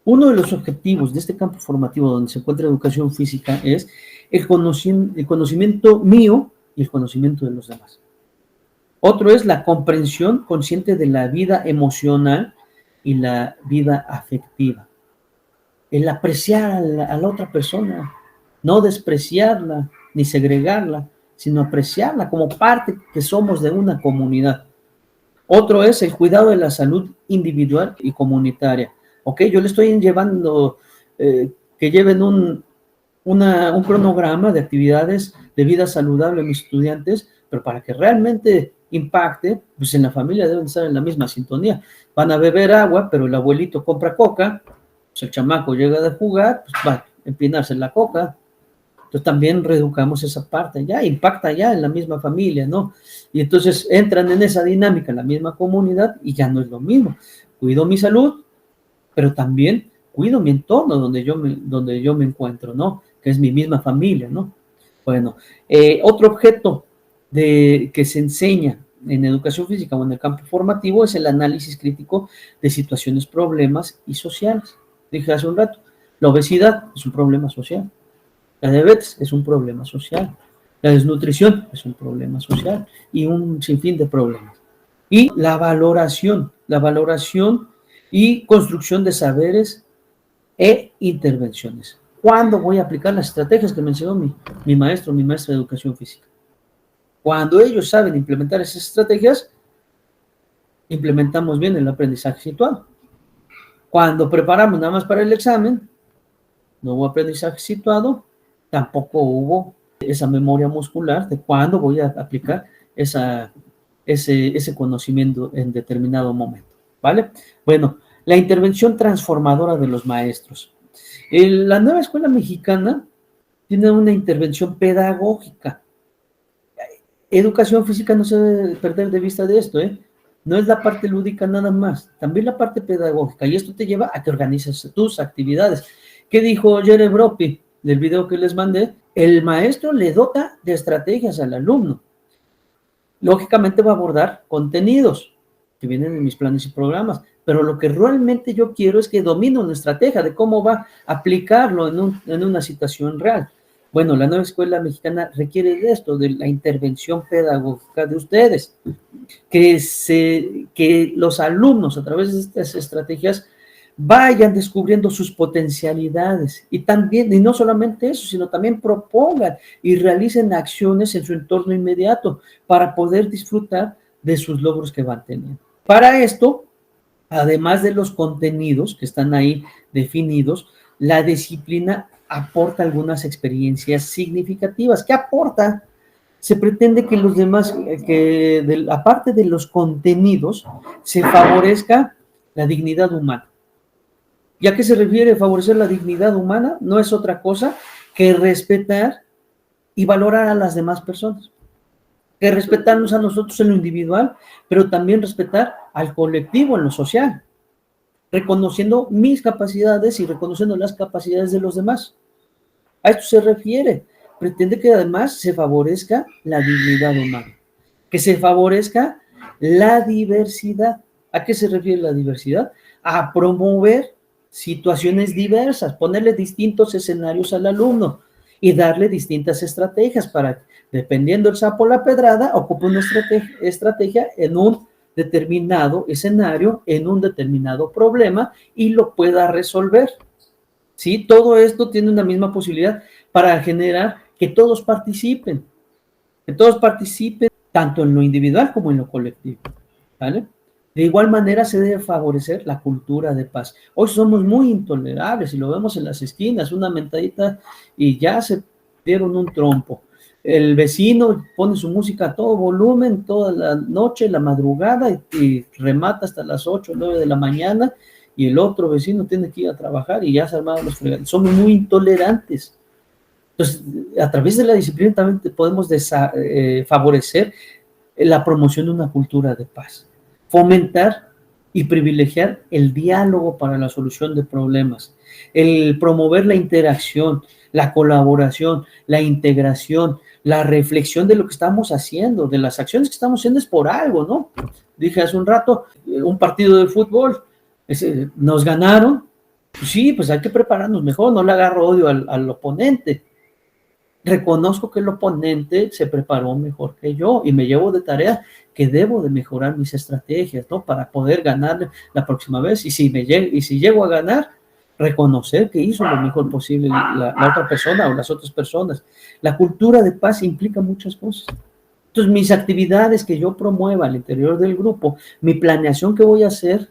Uno de los objetivos de este campo formativo donde se encuentra educación física es el conocimiento mío y el conocimiento de los demás. Otro es la comprensión consciente de la vida emocional y la vida afectiva. El apreciar a la otra persona, no despreciarla ni segregarla, sino apreciarla como parte que somos de una comunidad. Otro es el cuidado de la salud individual y comunitaria. Ok, yo le estoy llevando que lleven un cronograma de actividades de vida saludable a mis estudiantes, pero para que realmente impacte, pues en la familia deben estar en la misma sintonía. Van a beber agua, pero el abuelito compra coca, pues el chamaco llega de jugar, pues va a empinarse en la coca. Entonces también reeducamos esa parte, ya impacta ya en la misma familia, ¿no? Y entonces entran en esa dinámica en la misma comunidad y ya no es lo mismo. Cuido mi salud, pero también cuido mi entorno donde yo me encuentro, ¿no? Que es mi misma familia, ¿no? Bueno, otro objeto que se enseña en educación física o en el campo formativo es el análisis crítico de situaciones, problemas y sociales. Dije hace un rato, la obesidad es un problema social, la diabetes es un problema social, la desnutrición es un problema social y un sinfín de problemas. Y la valoración y construcción de saberes e intervenciones. ¿Cuándo voy a aplicar las estrategias que me enseñó mi maestra de educación física? Cuando ellos saben implementar esas estrategias, implementamos bien el aprendizaje situado. Cuando preparamos nada más para el examen, no hubo aprendizaje situado, tampoco hubo esa memoria muscular de cuándo voy a aplicar ese conocimiento en determinado momento, ¿vale? Bueno, la intervención transformadora de los maestros. La nueva escuela mexicana tiene una intervención pedagógica. Educación física no se debe perder de vista de esto, ¿eh? No es la parte lúdica nada más, también la parte pedagógica, y esto te lleva a que organices tus actividades. ¿Qué dijo Jerry Bropi del video que les mandé? El maestro le dota de estrategias al alumno. Lógicamente va a abordar contenidos que vienen en mis planes y programas, pero lo que realmente yo quiero es que domine una estrategia de cómo va a aplicarlo en una situación real. Bueno, la nueva escuela mexicana requiere de esto, de la intervención pedagógica de ustedes, que los alumnos a través de estas estrategias vayan descubriendo sus potencialidades y no solamente eso, sino también propongan y realicen acciones en su entorno inmediato para poder disfrutar de sus logros que van teniendo. Para esto, además de los contenidos que están ahí definidos, la disciplina aporta algunas experiencias significativas. ¿Qué aporta? Se pretende que los demás, aparte de los contenidos, se favorezca la dignidad humana. ¿Y a qué se refiere favorecer la dignidad humana? No es otra cosa que respetar y valorar a las demás personas. Que respetarnos a nosotros en lo individual, pero también respetar al colectivo en lo social, reconociendo mis capacidades y reconociendo las capacidades de los demás. A esto se refiere. Pretende que además se favorezca la dignidad humana, que se favorezca la diversidad. ¿A qué se refiere la diversidad? A promover situaciones diversas, ponerle distintos escenarios al alumno y darle distintas estrategias para, dependiendo del sapo o la pedrada, ocupe una estrategia en un determinado escenario, en un determinado problema y lo pueda resolver. ¿Sí? Todo esto tiene una misma posibilidad para generar que todos participen tanto en lo individual como en lo colectivo, ¿vale? De igual manera se debe favorecer la cultura de paz. Hoy somos muy intolerables y lo vemos en las esquinas, una mentadita y ya se dieron un trompo. El vecino pone su música a todo volumen, toda la noche, la madrugada y remata hasta las 8 o 9 de la mañana y el otro vecino tiene que ir a trabajar y ya se armaron los fregados. Somos muy intolerantes. Entonces, a través de la disciplina también podemos favorecer la promoción de una cultura de paz, fomentar y privilegiar el diálogo para la solución de problemas, el promover la interacción, la colaboración, la integración, la reflexión de lo que estamos haciendo, de las acciones que estamos haciendo es por algo, ¿no? Dije hace un rato, un partido de fútbol, nos ganaron, pues sí, pues hay que prepararnos mejor, no le agarro odio al oponente. Reconozco que el oponente se preparó mejor que yo y me llevo de tarea que debo de mejorar mis estrategias, ¿no? Para poder ganarle la próxima vez. Y si llego a ganar, reconocer que hizo lo mejor posible la otra persona o las otras personas. La cultura de paz implica muchas cosas. Entonces, mis actividades que yo promueva al interior del grupo, mi planeación que voy a hacer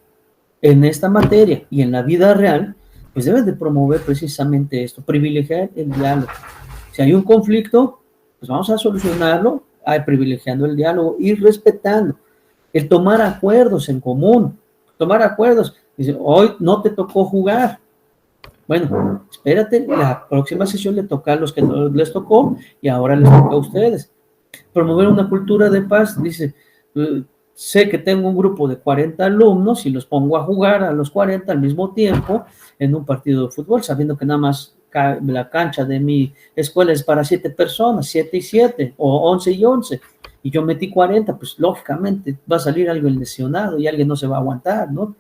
en esta materia y en la vida real, pues debe de promover precisamente esto, privilegiar el diálogo. Si hay un conflicto, pues vamos a solucionarlo privilegiando el diálogo y respetando. El tomar acuerdos en común, tomar acuerdos. Dice, hoy no te tocó jugar. Bueno, espérate, la próxima sesión le toca a los que no les tocó y ahora les toca a ustedes. Promover una cultura de paz, dice, sé que tengo un grupo de 40 alumnos y los pongo a jugar a los 40 al mismo tiempo en un partido de fútbol, sabiendo que nada más la cancha de mi escuela es para 7 personas, 7 y 7, o 11 y 11, y yo metí 40, pues lógicamente va a salir alguien lesionado y alguien no se va a aguantar, ¿no?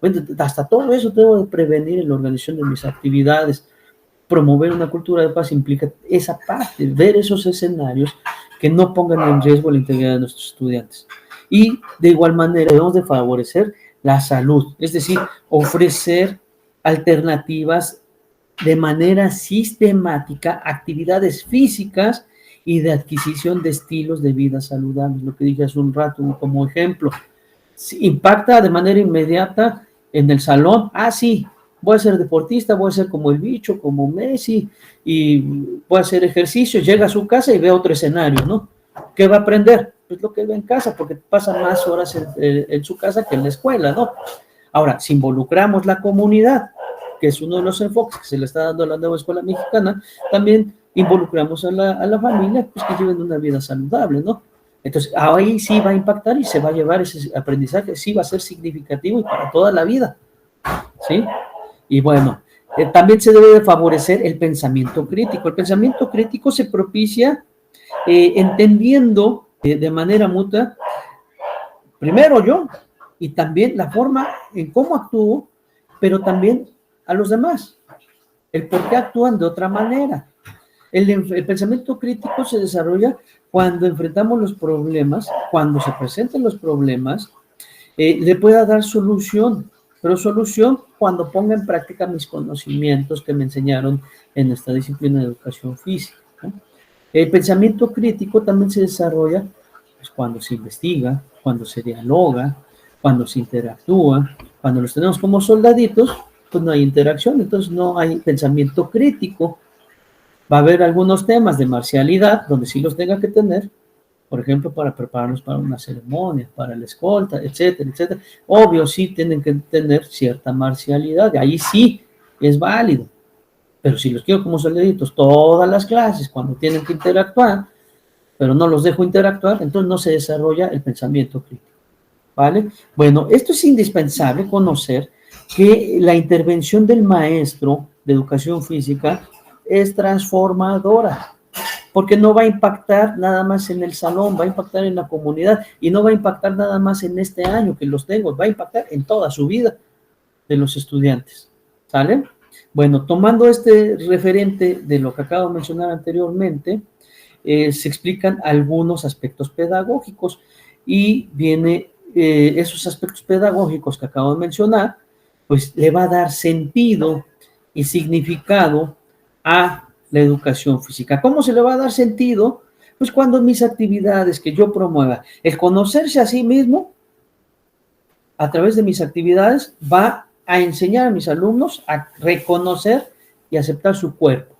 Bueno, hasta todo eso debo de prevenir en la organización de mis actividades. Promover una cultura de paz implica esa parte, ver esos escenarios que no pongan en riesgo la integridad de nuestros estudiantes. Y de igual manera debemos de favorecer la salud, es decir, ofrecer alternativas de manera sistemática, actividades físicas y de adquisición de estilos de vida saludables, lo que dije hace un rato como ejemplo. Impacta de manera inmediata en el salón, sí, voy a ser deportista, voy a ser como el bicho, como Messi, y voy a hacer ejercicio, llega a su casa y ve otro escenario, ¿no? ¿Qué va a aprender? Pues lo que ve en casa, porque pasa más horas en su casa que en la escuela, ¿no? Ahora, si involucramos la comunidad, que es uno de los enfoques que se le está dando a la nueva escuela mexicana, también involucramos a la familia, pues que lleven una vida saludable, ¿no? Entonces, ahí sí va a impactar y se va a llevar ese aprendizaje, sí va a ser significativo y para toda la vida, ¿sí? Y bueno, también se debe de favorecer el pensamiento crítico. El pensamiento crítico se propicia entendiendo de manera mutua, primero yo, y también la forma en cómo actúo, pero también a los demás, el por qué actúan de otra manera. El pensamiento crítico se desarrolla cuando enfrentamos los problemas, cuando se presentan los problemas, le pueda dar solución, pero solución cuando ponga en práctica mis conocimientos que me enseñaron en esta disciplina de educación física, ¿no? El pensamiento crítico también se desarrolla pues, cuando se investiga, cuando se dialoga, cuando se interactúa, cuando los tenemos como soldaditos, pues no hay interacción, entonces no hay pensamiento crítico. Va a haber algunos temas de marcialidad donde sí los tenga que tener, por ejemplo, para prepararnos para una ceremonia, para la escolta, etcétera, etcétera. Obvio, sí tienen que tener cierta marcialidad, ahí sí es válido. Pero si los quiero como soldaditos todas las clases, cuando tienen que interactuar, pero no los dejo interactuar, entonces no se desarrolla el pensamiento crítico, ¿vale? Bueno, esto es indispensable conocer que la intervención del maestro de educación física es transformadora, porque no va a impactar nada más en el salón, va a impactar en la comunidad y no va a impactar nada más en este año que los tengo, va a impactar en toda su vida de los estudiantes, ¿sale? Bueno, tomando este referente de lo que acabo de mencionar anteriormente, se explican algunos aspectos pedagógicos y viene esos aspectos pedagógicos que acabo de mencionar, pues le va a dar sentido y significado a la educación física. ¿Cómo se le va a dar sentido? Pues cuando mis actividades que yo promueva, el conocerse a sí mismo a través de mis actividades va a enseñar a mis alumnos a reconocer y aceptar su cuerpo.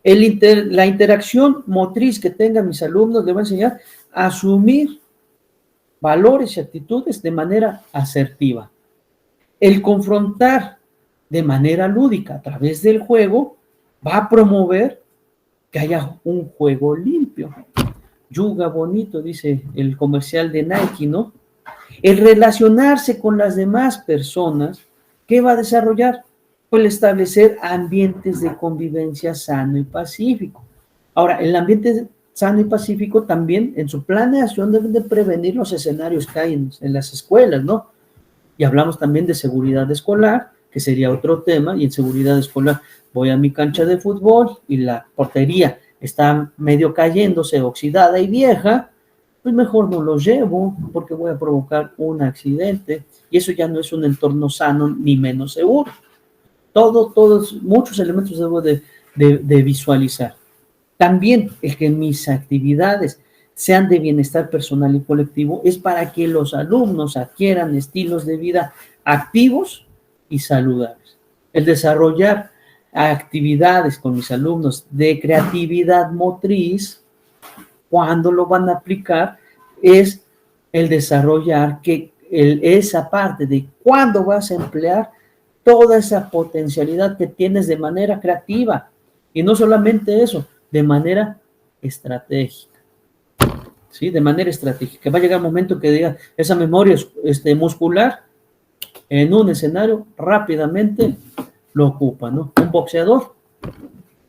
La interacción motriz que tengan mis alumnos les va a enseñar a asumir valores y actitudes de manera asertiva. El confrontar de manera lúdica a través del juego va a promover que haya un juego limpio. Yuga bonito, dice el comercial de Nike, ¿no? El relacionarse con las demás personas, ¿qué va a desarrollar? Pues establecer ambientes de convivencia sano y pacífico. Ahora, el ambiente sano y pacífico también en su planeación deben de prevenir los escenarios que hay en las escuelas, ¿no? Y hablamos también de seguridad escolar, que sería otro tema, y en seguridad escolar voy a mi cancha de fútbol y la portería está medio cayéndose, oxidada y vieja, pues mejor no lo llevo porque voy a provocar un accidente y eso ya no es un entorno sano ni menos seguro. Todos, muchos elementos debo de visualizar. También el que mis actividades sean de bienestar personal y colectivo es para que los alumnos adquieran estilos de vida activos y saludables. El desarrollar actividades con mis alumnos de creatividad motriz, cuando lo van a aplicar, es el desarrollar esa parte de cuándo vas a emplear toda esa potencialidad que tienes de manera creativa. Y no solamente eso, de manera estratégica. ¿Sí? De manera estratégica. Va a llegar un momento que diga, esa memoria muscular en un escenario rápidamente lo ocupa, ¿no? Un boxeador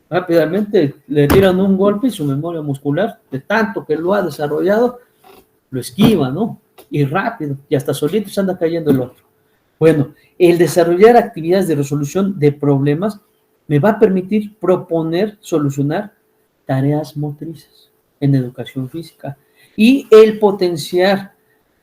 rápidamente le tiran un golpe y su memoria muscular, de tanto que lo ha desarrollado, lo esquiva, ¿no? Y rápido, y hasta solito se anda cayendo el otro. Bueno, el desarrollar actividades de resolución de problemas me va a permitir proponer, solucionar tareas motrices en educación física y el potenciar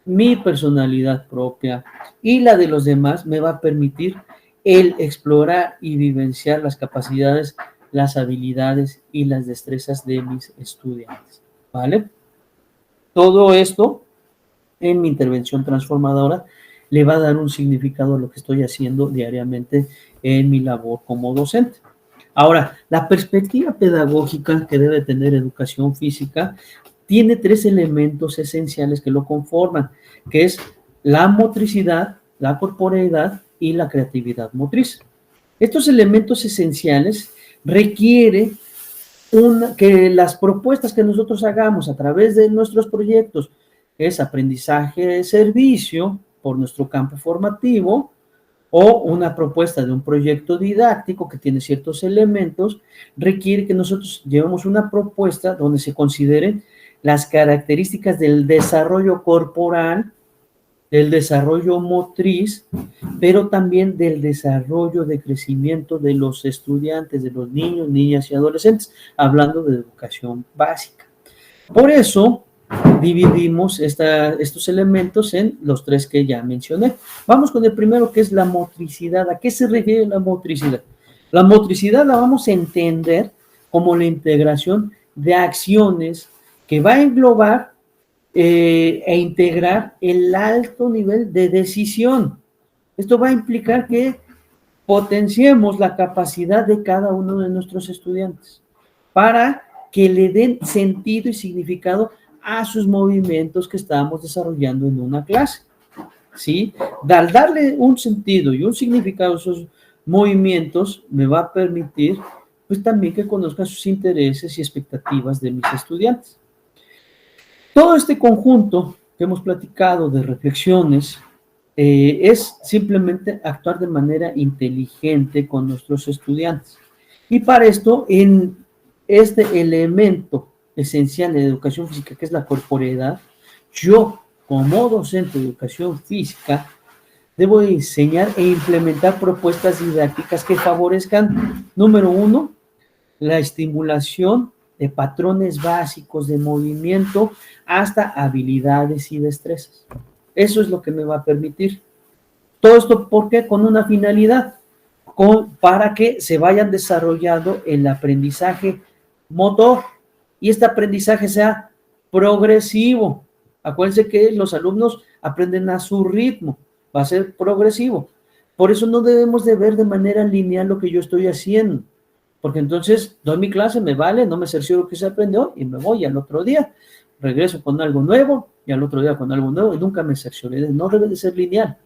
mi personalidad propia y la de los demás me va a permitir el explorar y vivenciar las capacidades, las habilidades y las destrezas de mis estudiantes, ¿vale? Todo esto en mi intervención transformadora le va a dar un significado a lo que estoy haciendo diariamente en mi labor como docente. Ahora, la perspectiva pedagógica que debe tener educación física tiene 3 elementos esenciales que lo conforman, que es la motricidad, la corporeidad y la creatividad motriz. Estos elementos esenciales requieren que las propuestas que nosotros hagamos a través de nuestros proyectos, es aprendizaje de servicio por nuestro campo formativo, o una propuesta de un proyecto didáctico que tiene ciertos elementos, requiere que nosotros llevemos una propuesta donde se consideren las características del desarrollo corporal, del desarrollo motriz, pero también del desarrollo de crecimiento de los estudiantes, de los niños, niñas y adolescentes, hablando de educación básica. Por eso dividimos estos elementos en los 3 que ya mencioné. Vamos con el primero, que es la motricidad. ¿A qué se refiere la motricidad? La motricidad la vamos a entender como la integración de acciones que va a englobar e integrar el alto nivel de decisión. Esto va a implicar que potenciemos la capacidad de cada uno de nuestros estudiantes para que le den sentido y significado a sus movimientos que estamos desarrollando en una clase, ¿sí? Al darle un sentido y un significado a esos movimientos, me va a permitir, pues también que conozcan sus intereses y expectativas de mis estudiantes. Todo este conjunto que hemos platicado de reflexiones es simplemente actuar de manera inteligente con nuestros estudiantes. Y para esto, en este elemento esencial de educación física, que es la corporeidad, yo, como docente de educación física, debo diseñar e implementar propuestas didácticas que favorezcan, número 1, la estimulación de patrones básicos de movimiento hasta habilidades y destrezas. Eso es lo que me va a permitir. Todo esto, ¿por qué? Con una finalidad, para que se vayan desarrollando el aprendizaje motor y este aprendizaje sea progresivo. Acuérdense que los alumnos aprenden a su ritmo, va a ser progresivo. Por eso no debemos de ver de manera lineal lo que yo estoy haciendo, porque entonces doy mi clase, me vale, no me cercioro que se aprendió y me voy al otro día, regreso con algo nuevo y al otro día con algo nuevo y nunca me cercioré. No debe de ser lineal,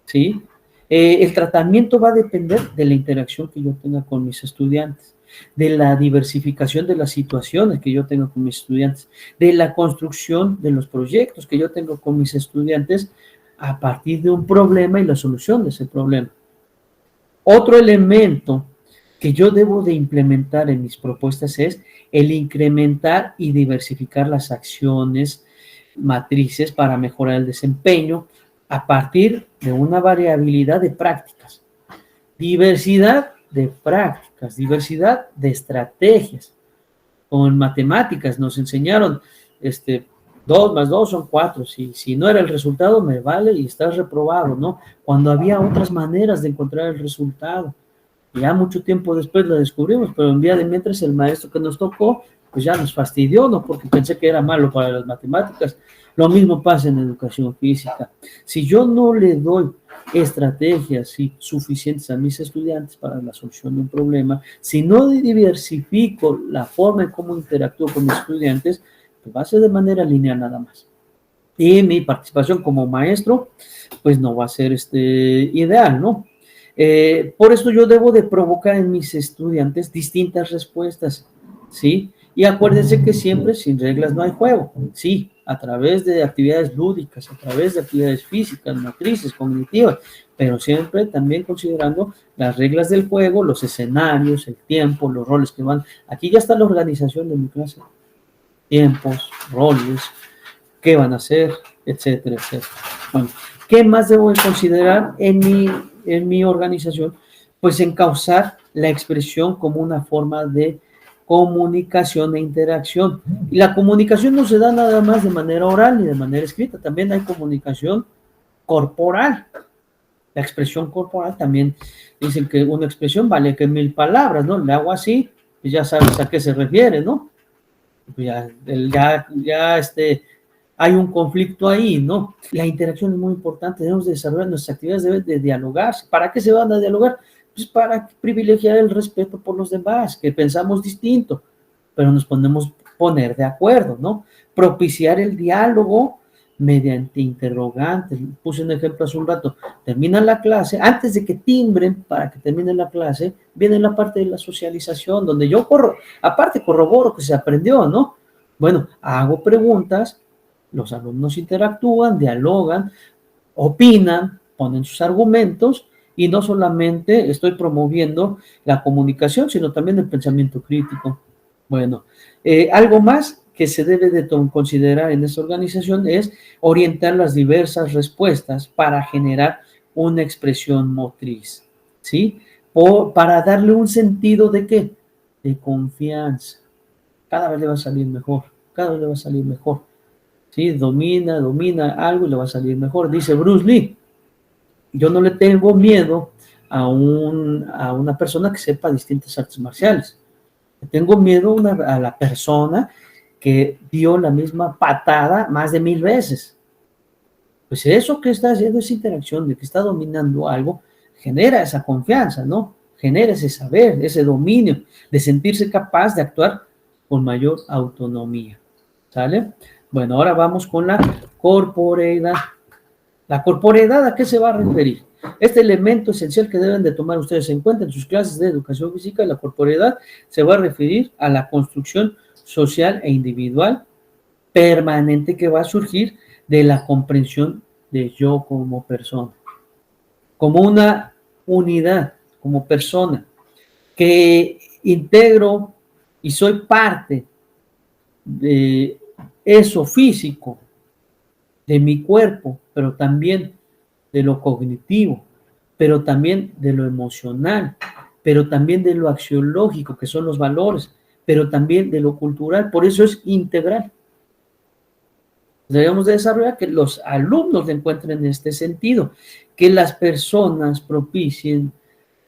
¿sí? El tratamiento va a depender de la interacción que yo tenga con mis estudiantes. de la diversificación de las situaciones que yo tengo con mis estudiantes, de la construcción de los proyectos que yo tengo con mis estudiantes a partir de un problema y la solución de ese problema. Otro elemento que yo debo de implementar en mis propuestas es el incrementar y diversificar las acciones matrices para mejorar el desempeño a partir de una variabilidad de prácticas. Diversidad de prácticas, diversidad de estrategias. Como en matemáticas nos enseñaron, 2 más 2 son 4, si no era el resultado me vale y estás reprobado, ¿no? Cuando había otras maneras de encontrar el resultado. Ya mucho tiempo después lo descubrimos, pero un día de mientras el maestro que nos tocó, pues ya nos fastidió, ¿no? Porque pensé que era malo para las matemáticas. Lo mismo pasa en educación física. Si yo no le doy estrategias suficientes a mis estudiantes para la solución de un problema, si no diversifico la forma en cómo interactúo con mis estudiantes, pues va a ser de manera lineal nada más. Y mi participación como maestro, pues no va a ser ideal, ¿no? Por eso yo debo de provocar en mis estudiantes distintas respuestas, ¿sí? Y acuérdense que siempre sin reglas no hay juego, sí, a través de actividades lúdicas, a través de actividades físicas, motrices, cognitivas, pero siempre también considerando las reglas del juego, los escenarios, el tiempo, los roles que van. Aquí ya está la organización de mi clase, tiempos, roles, qué van a hacer, etcétera, etcétera. Bueno, ¿qué más debo de considerar en mi organización? Pues encauzar la expresión como una forma de comunicación e interacción. Y la comunicación no se da nada más de manera oral ni de manera escrita, también hay comunicación corporal. La expresión corporal también, dicen que una expresión vale que 1000 palabras, ¿no? Le hago así, y ya sabes a qué se refiere, ¿no? Hay un conflicto ahí, ¿no? La interacción es muy importante, debemos de desarrollar nuestras actividades, deben de dialogar. ¿Para qué se van a dialogar? Pues para privilegiar el respeto por los demás, que pensamos distinto, pero nos podemos poner de acuerdo, ¿no? Propiciar el diálogo mediante interrogantes. Puse un ejemplo hace un rato, termina la clase, antes de que timbren para que termine la clase, viene la parte de la socialización, donde yo aparte corroboro que se aprendió, ¿no? Bueno, hago preguntas, los alumnos interactúan, dialogan, opinan, ponen sus argumentos, y no solamente estoy promoviendo la comunicación, sino también el pensamiento crítico. Bueno, algo más que se debe de considerar en esta organización es orientar las diversas respuestas para generar una expresión motriz, ¿sí? Para darle un sentido de ¿qué? De confianza. Cada vez le va a salir mejor, cada vez le va a salir mejor. ¿Sí? Domina algo y le va a salir mejor. Dice Bruce Lee, yo no le tengo miedo a una persona que sepa distintas artes marciales. Le tengo miedo a la persona que dio la misma patada más de 1000 veces. Pues eso que está haciendo, esa interacción de que está dominando algo, genera esa confianza, ¿no? Genera ese saber, ese dominio, de sentirse capaz de actuar con mayor autonomía. ¿Sale? Bueno, ahora vamos con la corporeidad. ¿La corporeidad a qué se va a referir? Este elemento esencial que deben de tomar ustedes en cuenta en sus clases de educación física, la corporeidad se va a referir a la construcción social e individual permanente que va a surgir de la comprensión de yo como persona, como una unidad, como persona, que integro y soy parte de eso físico, de mi cuerpo, pero también de lo cognitivo, pero también de lo emocional, pero también de lo axiológico, que son los valores, pero también de lo cultural. Por eso es integral. Debemos de desarrollar que los alumnos encuentren este sentido, que las personas propicien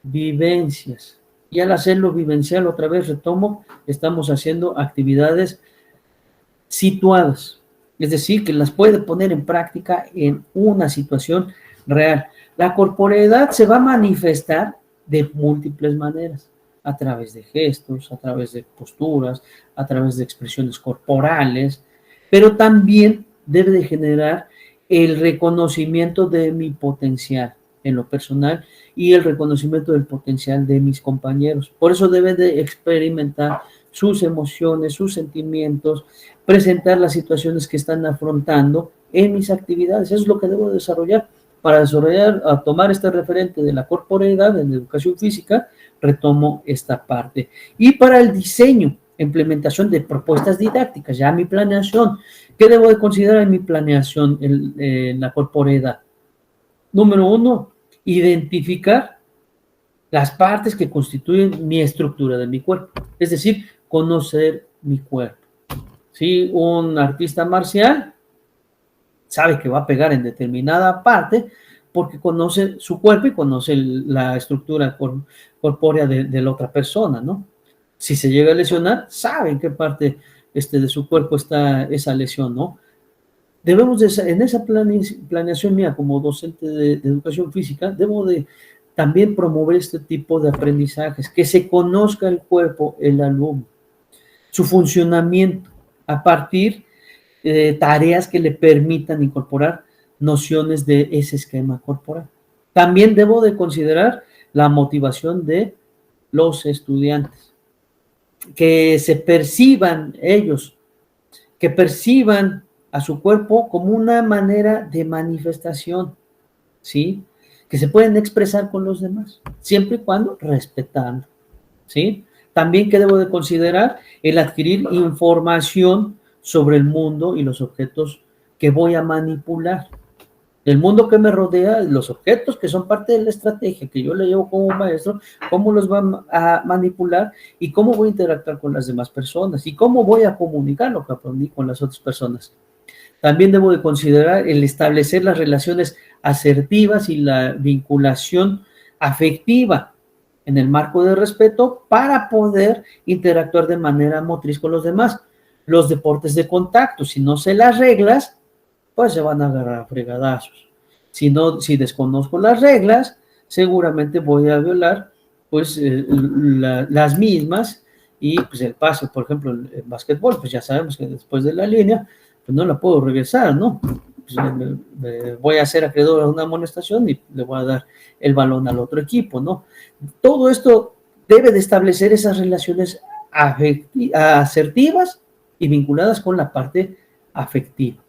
vivencias. Y al hacerlo vivencial, otra vez retomo, estamos haciendo actividades situadas, es decir, que las puede poner en práctica en una situación real. La corporeidad se va a manifestar de múltiples maneras, a través de gestos, a través de posturas, a través de expresiones corporales, pero también debe de generar el reconocimiento de mi potencial. en lo personal y el reconocimiento del potencial de mis compañeros. Por eso deben de experimentar sus emociones, sus sentimientos, presentar las situaciones que están afrontando en mis actividades. Eso es lo que debo desarrollar. Para desarrollar, a tomar este referente de la corporeidad en la educación física, retomo esta parte. Y para el diseño, implementación de propuestas didácticas, ya mi planeación, ¿qué debo de considerar en mi planeación en la corporeidad? Número 1, identificar las partes que constituyen mi estructura de mi cuerpo, es decir, conocer mi cuerpo. Si un artista marcial sabe que va a pegar en determinada parte porque conoce su cuerpo y conoce la estructura corpórea de la otra persona, ¿no? Si se llega a lesionar, sabe en qué parte de su cuerpo está esa lesión, ¿no? Debemos en esa planeación mía como docente de educación física, debo de también promover este tipo de aprendizajes, que se conozca el cuerpo, el alumno, su funcionamiento, a partir de tareas que le permitan incorporar nociones de ese esquema corporal. También debo de considerar la motivación de los estudiantes, que se perciban ellos, que perciban a su cuerpo como una manera de manifestación, ¿sí? Que se pueden expresar con los demás, siempre y cuando respetando, ¿sí? También que debo de considerar el adquirir información sobre el mundo y los objetos que voy a manipular. El mundo que me rodea, los objetos que son parte de la estrategia que yo le llevo como maestro, cómo los va a manipular y cómo voy a interactuar con las demás personas y cómo voy a comunicar lo que aprendí con las otras personas. También debo de considerar el establecer las relaciones asertivas y la vinculación afectiva en el marco de respeto para poder interactuar de manera motriz con los demás. Los deportes de contacto, si no sé las reglas, pues se van a agarrar a fregadazos. Si desconozco las reglas, seguramente voy a violar pues las mismas y pues el pase, por ejemplo, el básquetbol, pues ya sabemos que después de la línea, pues no la puedo regresar, ¿no? Pues me voy a hacer acreedor a una amonestación y le voy a dar el balón al otro equipo, ¿no? Todo esto debe de establecer esas relaciones asertivas y vinculadas con la parte afectiva.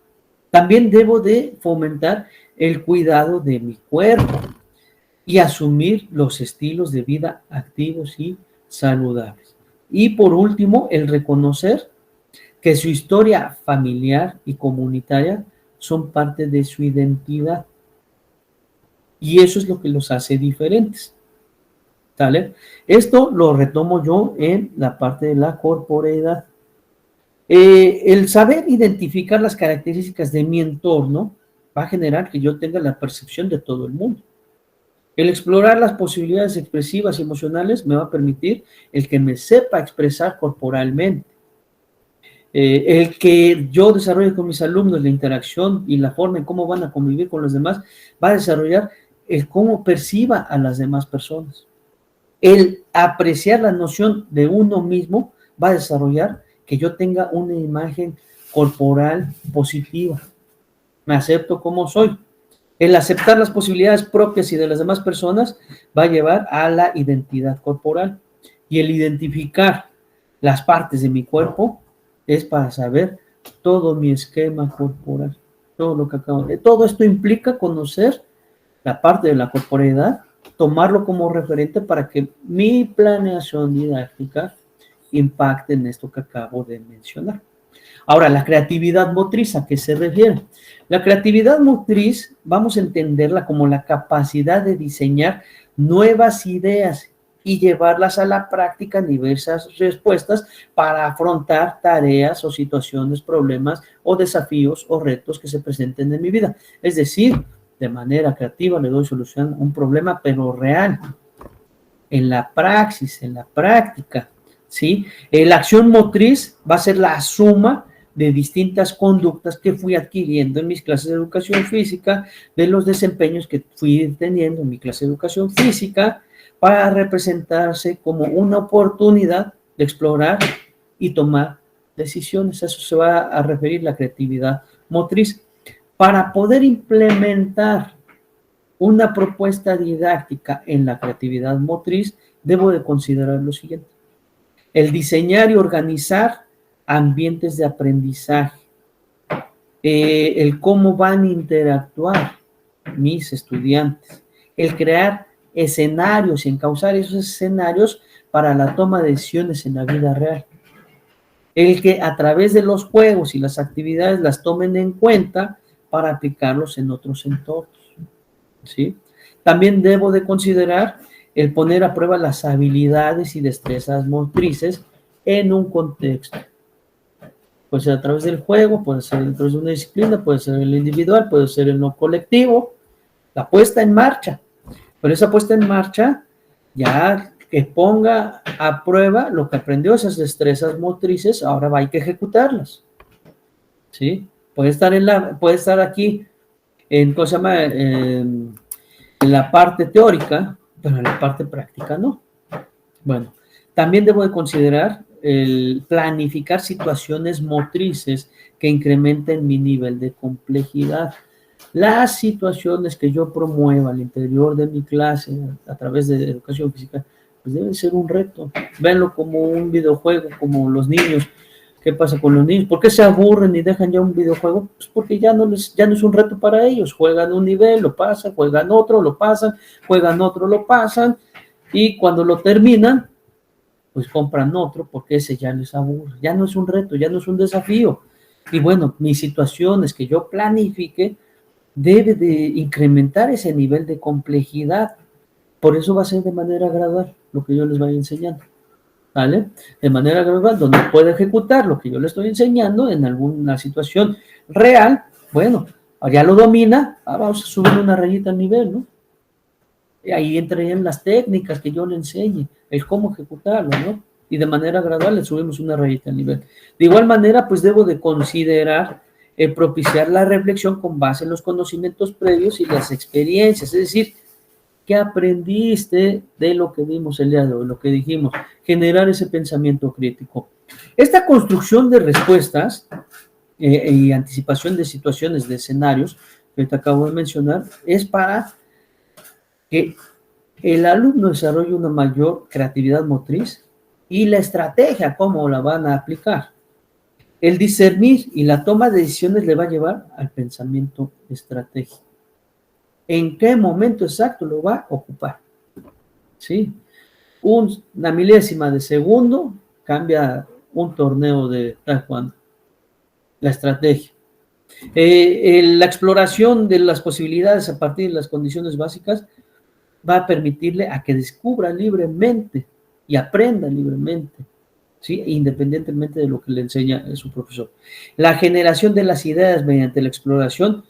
También debo de fomentar el cuidado de mi cuerpo y asumir los estilos de vida activos y saludables. Y por último, el reconocer que su historia familiar y comunitaria son parte de su identidad. Y eso es lo que los hace diferentes. ¿Sale? Esto lo retomo yo en la parte de la corporeidad. El saber identificar las características de mi entorno va a generar que yo tenga la percepción de todo el mundo. El explorar las posibilidades expresivas y emocionales me va a permitir el que me sepa expresar corporalmente. El que yo desarrolle con mis alumnos la interacción y la forma en cómo van a convivir con los demás va a desarrollar el cómo perciba a las demás personas. El apreciar la noción de uno mismo va a desarrollar que yo tenga una imagen corporal positiva. Me acepto como soy. El aceptar las posibilidades propias y de las demás personas va a llevar a la identidad corporal. Y el identificar las partes de mi cuerpo es para saber todo mi esquema corporal, todo lo que acabo de... Todo esto implica conocer la parte de la corporeidad, tomarlo como referente para que mi planeación didáctica impacte en esto que acabo de mencionar. Ahora, la creatividad motriz, ¿a qué se refiere? La creatividad motriz vamos a entenderla como la capacidad de diseñar nuevas ideas y llevarlas a la práctica en diversas respuestas para afrontar tareas o situaciones, problemas o desafíos o retos que se presenten en mi vida. Es decir, de manera creativa le doy solución a un problema, pero real, en la praxis, en la práctica, ¿sí? La acción motriz va a ser la suma de distintas conductas que fui adquiriendo en mis clases de educación física, de los desempeños que fui teniendo en mi clase de educación física, para representarse como una oportunidad de explorar y tomar decisiones. A eso se va a referir la creatividad motriz. Para poder implementar una propuesta didáctica en la creatividad motriz, debo de considerar lo siguiente. El diseñar y organizar ambientes de aprendizaje. El cómo van a interactuar mis estudiantes. El crear escenarios y encauzar esos escenarios para la toma de decisiones en la vida real. El que a través de los juegos y las actividades las tomen en cuenta para aplicarlos en otros entornos, ¿sí? También debo de considerar el poner a prueba las habilidades y destrezas motrices en un contexto. Puede ser a través del juego, puede ser a través de una disciplina, puede ser en lo individual, puede ser en lo colectivo, la puesta en marcha. Pero esa puesta en marcha ya que ponga a prueba lo que aprendió, esas destrezas motrices, ahora hay que ejecutarlas, ¿sí? Puede estar aquí en, ¿cómo se llama? En la parte teórica, pero en la parte práctica no. Bueno, también debo de considerar el planificar situaciones motrices que incrementen mi nivel de complejidad. Las situaciones que yo promueva al interior de mi clase a través de educación física, pues debe ser un reto. Véanlo como un videojuego, como los niños. ¿Qué pasa con los niños? ¿Por qué se aburren y dejan ya un videojuego? Pues porque ya no es un reto para ellos. Juegan un nivel, lo pasan, juegan otro, lo pasan, juegan otro, lo pasan, y cuando lo terminan, pues compran otro porque ese ya les aburre. Ya no es un reto, ya no es un desafío. Y bueno, mis situaciones que yo planifique debe de incrementar ese nivel de complejidad. Por eso va a ser de manera gradual lo que yo les vaya enseñando, ¿vale? De manera gradual, donde pueda ejecutar lo que yo le estoy enseñando en alguna situación real. Bueno, ya lo domina, vamos a subir una rayita al nivel, ¿no? Y ahí entrarían las técnicas que yo le enseñe, el cómo ejecutarlo, ¿no? Y de manera gradual le subimos una rayita al nivel. De igual manera, pues debo de considerar propiciar la reflexión con base en los conocimientos previos y las experiencias, es decir, ¿qué aprendiste de lo que vimos el día de hoy, lo que dijimos? Generar ese pensamiento crítico. Esta construcción de respuestas y anticipación de situaciones, de escenarios, que te acabo de mencionar, es para que el alumno desarrolle una mayor creatividad motriz y la estrategia, cómo la van a aplicar. El discernir y la toma de decisiones le va a llevar al pensamiento estratégico. ¿En qué momento exacto lo va a ocupar? ¿Sí? Una milésima de segundo cambia un torneo de taekwondo. La estrategia. La exploración de las posibilidades a partir de las condiciones básicas va a permitirle a que descubra libremente y aprenda libremente, ¿sí? Independientemente de lo que le enseña su profesor. La generación de las ideas mediante la exploración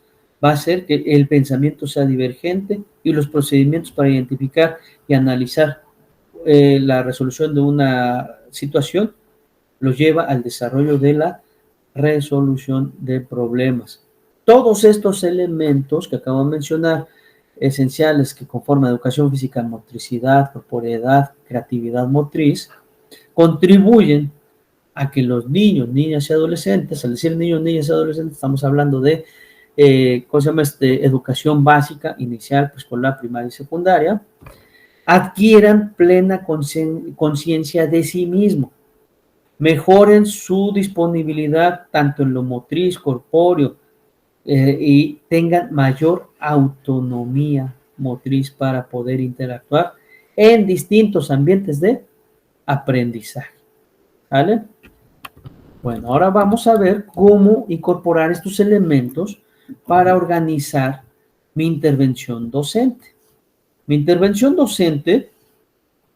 va a hacer que el pensamiento sea divergente y los procedimientos para identificar y analizar la resolución de una situación los lleva al desarrollo de la resolución de problemas. Todos estos elementos que acabo de mencionar, esenciales que conforman educación física, motricidad, corporeidad, creatividad motriz, contribuyen a que los niños, niñas y adolescentes, al decir niños, niñas y adolescentes, estamos hablando de ¿cómo se llama? Educación básica, inicial, preescolar, primaria y secundaria, adquieran plena conciencia de sí mismo, mejoren su disponibilidad tanto en lo motriz, corpóreo, y tengan mayor autonomía motriz para poder interactuar en distintos ambientes de aprendizaje, ¿vale? Bueno, ahora vamos a ver cómo incorporar estos elementos para organizar mi intervención docente. Mi intervención docente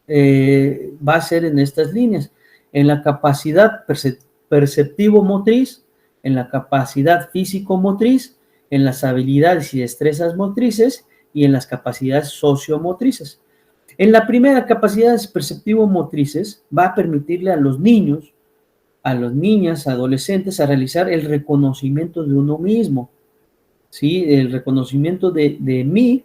va a ser en estas líneas: en la capacidad perceptivo-motriz, en la capacidad físico-motriz, en las habilidades y destrezas motrices y en las capacidades sociomotrices. En la primera, capacidades perceptivo-motrices, va a permitirle a los niños, a las niñas, adolescentes, a realizar el reconocimiento de uno mismo, ¿sí? El reconocimiento de mí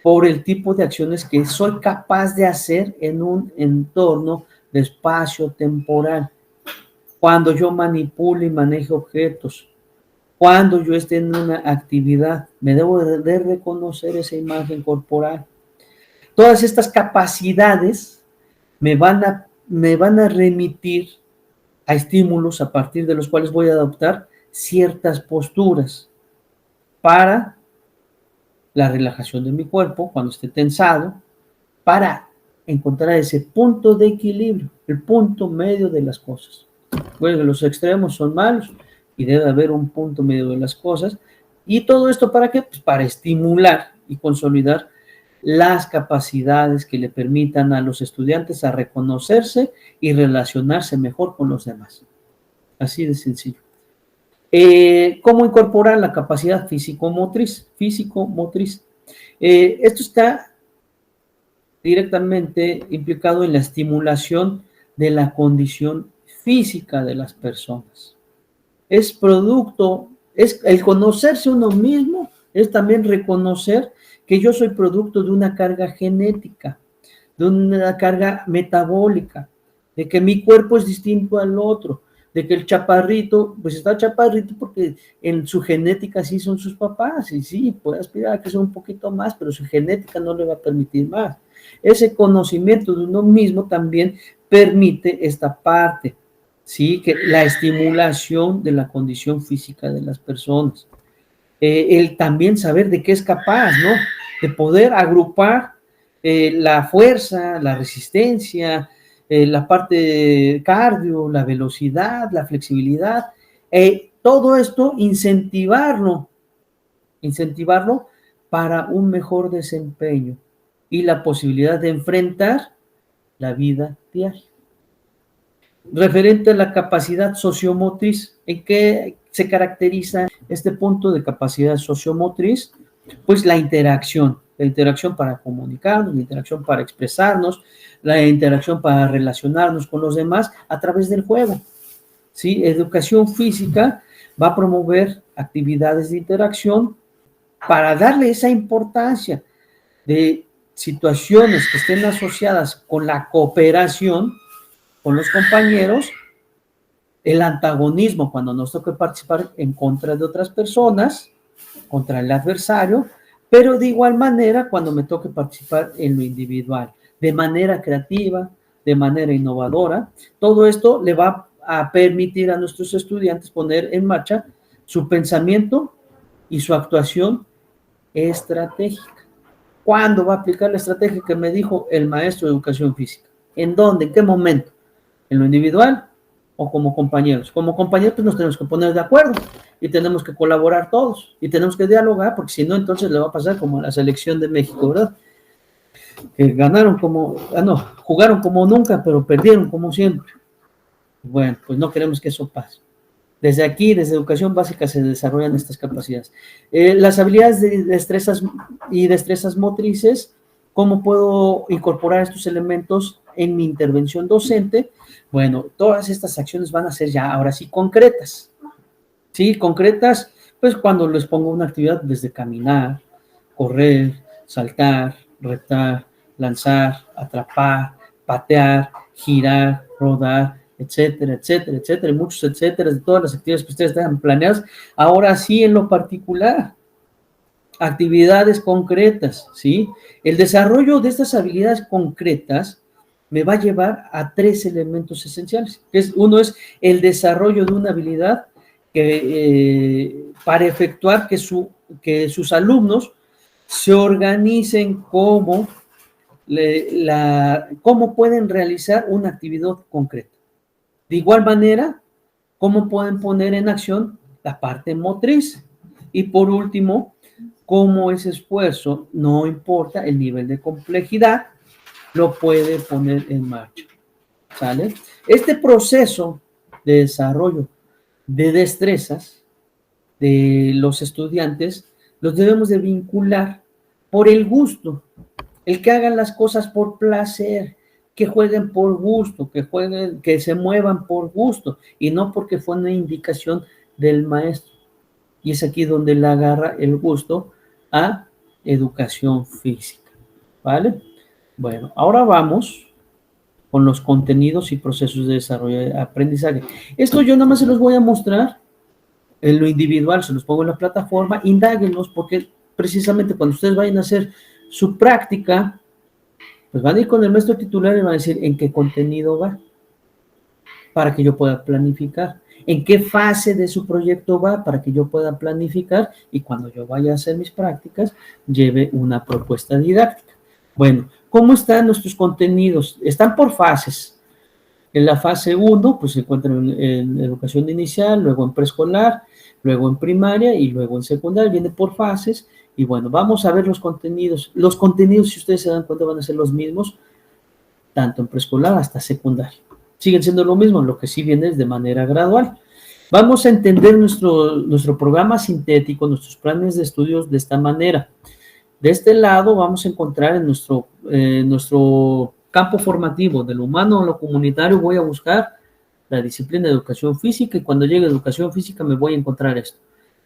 por el tipo de acciones que soy capaz de hacer en un entorno de espacio temporal. Cuando yo manipulo y manejo objetos, Cuando yo esté en una actividad, me debo de reconocer esa imagen corporal. Todas estas capacidades me van a remitir a estímulos a partir de los cuales voy a adoptar ciertas posturas para la relajación de mi cuerpo cuando esté tensado, para encontrar ese punto de equilibrio, el punto medio de las cosas. Bueno, los extremos son malos y debe haber un punto medio de las cosas. ¿Y todo esto para qué? Pues para estimular y consolidar las capacidades que le permitan a los estudiantes a reconocerse y relacionarse mejor con los demás. Así de sencillo. ¿Cómo incorporar la capacidad físico-motriz? Esto está directamente implicado en la estimulación de la condición física de las personas. Es el conocerse uno mismo, es también reconocer que yo soy producto de una carga genética, de una carga metabólica, de que mi cuerpo es distinto al otro, de que el chaparrito, pues está chaparrito porque en su genética así son sus papás, y sí, puede aspirar a que sea un poquito más, pero su genética no le va a permitir más. Ese conocimiento de uno mismo también permite esta parte, ¿sí? Que la estimulación de la condición física de las personas. El también saber de qué es capaz, ¿no? De poder agrupar la fuerza, la resistencia, la parte cardio, la velocidad, la flexibilidad, todo esto incentivarlo para un mejor desempeño y la posibilidad de enfrentar la vida diaria. Referente a la capacidad sociomotriz, ¿en qué se caracteriza este punto de capacidad sociomotriz? Pues la interacción para comunicarnos, la interacción para expresarnos, la interacción para relacionarnos con los demás a través del juego. ¿Sí? Educación física va a promover actividades de interacción para darle esa importancia de situaciones que estén asociadas con la cooperación con los compañeros, el antagonismo cuando nos toca participar en contra de otras personas, contra el adversario, pero de igual manera cuando me toque participar en lo individual, de manera creativa, de manera innovadora. Todo esto le va a permitir a nuestros estudiantes poner en marcha su pensamiento y su actuación estratégica. ¿Cuándo va a aplicar la estrategia que me dijo el maestro de educación física? ¿En dónde? ¿En qué momento? ¿En lo individual o como compañeros? Como compañeros pues nos tenemos que poner de acuerdo y tenemos que colaborar todos y tenemos que dialogar, porque si no entonces le va a pasar como a la selección de México, ¿verdad? Que jugaron como nunca, pero perdieron como siempre. Bueno, pues no queremos que eso pase. Desde aquí, desde educación básica, se desarrollan estas capacidades. Las habilidades de destrezas motrices, ¿cómo puedo incorporar estos elementos en mi intervención docente? Bueno, todas estas acciones van a ser ya, ahora sí, concretas. Sí, concretas, pues cuando les pongo una actividad desde caminar, correr, saltar, retar, lanzar, atrapar, patear, girar, rodar, etcétera, etcétera, etcétera, y muchos etcétera, de todas las actividades que ustedes tengan planeadas. Ahora sí, en lo particular, actividades concretas, ¿sí? El desarrollo de estas habilidades concretas me va a llevar a 3 elementos esenciales. Uno es el desarrollo de una habilidad para efectuar que sus alumnos se organicen cómo pueden realizar una actividad concreta. De igual manera, cómo pueden poner en acción la parte motriz. Y por último, cómo ese esfuerzo, no importa el nivel de complejidad, lo puede poner en marcha. ¿Sale? Este proceso de desarrollo de destrezas de los estudiantes los debemos de vincular por el gusto, el que hagan las cosas por placer, que jueguen por gusto, que se muevan por gusto y no porque fue una indicación del maestro. Y es aquí donde le agarra el gusto a educación física, ¿vale? Bueno, ahora vamos con los contenidos y procesos de desarrollo de aprendizaje. Esto yo nada más se los voy a mostrar En lo individual se los pongo en la plataforma, indáguenlos, porque precisamente cuando ustedes vayan a hacer su práctica, pues van a ir con el maestro titular y van a decir en qué contenido va, para que yo pueda planificar. En qué fase de su proyecto va, para que yo pueda planificar y cuando yo vaya a hacer mis prácticas, lleve una propuesta didáctica. Bueno, ¿cómo están nuestros contenidos? Están por fases. En la fase 1, pues se encuentran en educación inicial, luego en preescolar, luego en primaria y luego en secundaria. Viene por fases. Y bueno, vamos a ver los contenidos. Los contenidos, si ustedes se dan cuenta, van a ser los mismos, tanto en preescolar hasta secundaria. Siguen siendo lo mismo, lo que sí viene es de manera gradual. Vamos a entender nuestro programa sintético, nuestros planes de estudios de esta manera. De este lado vamos a encontrar en nuestro campo formativo, del humano a lo comunitario, voy a buscar la disciplina de educación física y cuando llegue a educación física me voy a encontrar esto.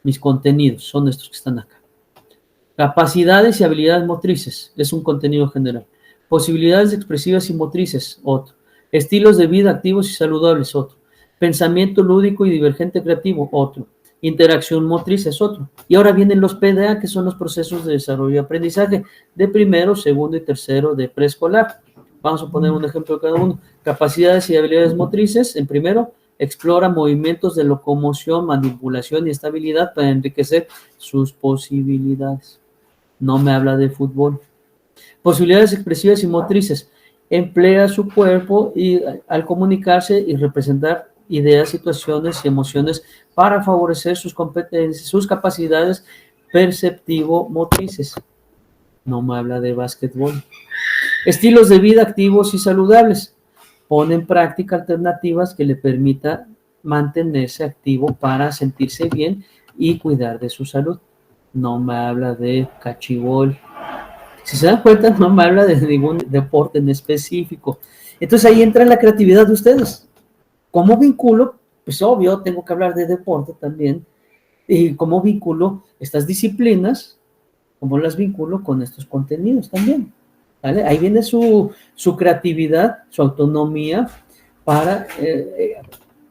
Mis contenidos son estos que están acá. Capacidades y habilidades motrices, es un contenido general. Posibilidades expresivas y motrices, otro. Estilos de vida activos y saludables, otro. Pensamiento lúdico y divergente creativo, otro. Interacción motriz es otro. Y ahora vienen los PDA, que son los procesos de desarrollo y aprendizaje de primero, segundo y tercero de preescolar. Vamos a poner un ejemplo de cada uno. Capacidades y habilidades motrices, en primero, explora movimientos de locomoción, manipulación y estabilidad para enriquecer sus posibilidades. No me habla de fútbol. Posibilidades expresivas y motrices. Emplea su cuerpo y al comunicarse y representar ideas, situaciones y emociones para favorecer sus competencias, sus capacidades perceptivo-motrices. No me habla de básquetbol. Estilos de vida activos y saludables. Pone en práctica alternativas que le permita mantenerse activo para sentirse bien y cuidar de su salud. No me habla de cachibol. Si se dan cuenta, no me habla de ningún deporte en específico. Entonces ahí entra la creatividad de ustedes. ¿Cómo vinculo? Pues obvio, tengo que hablar de deporte también. Y cómo vinculo estas disciplinas, cómo las vinculo con estos contenidos también. ¿Vale? Ahí viene su creatividad, su autonomía para...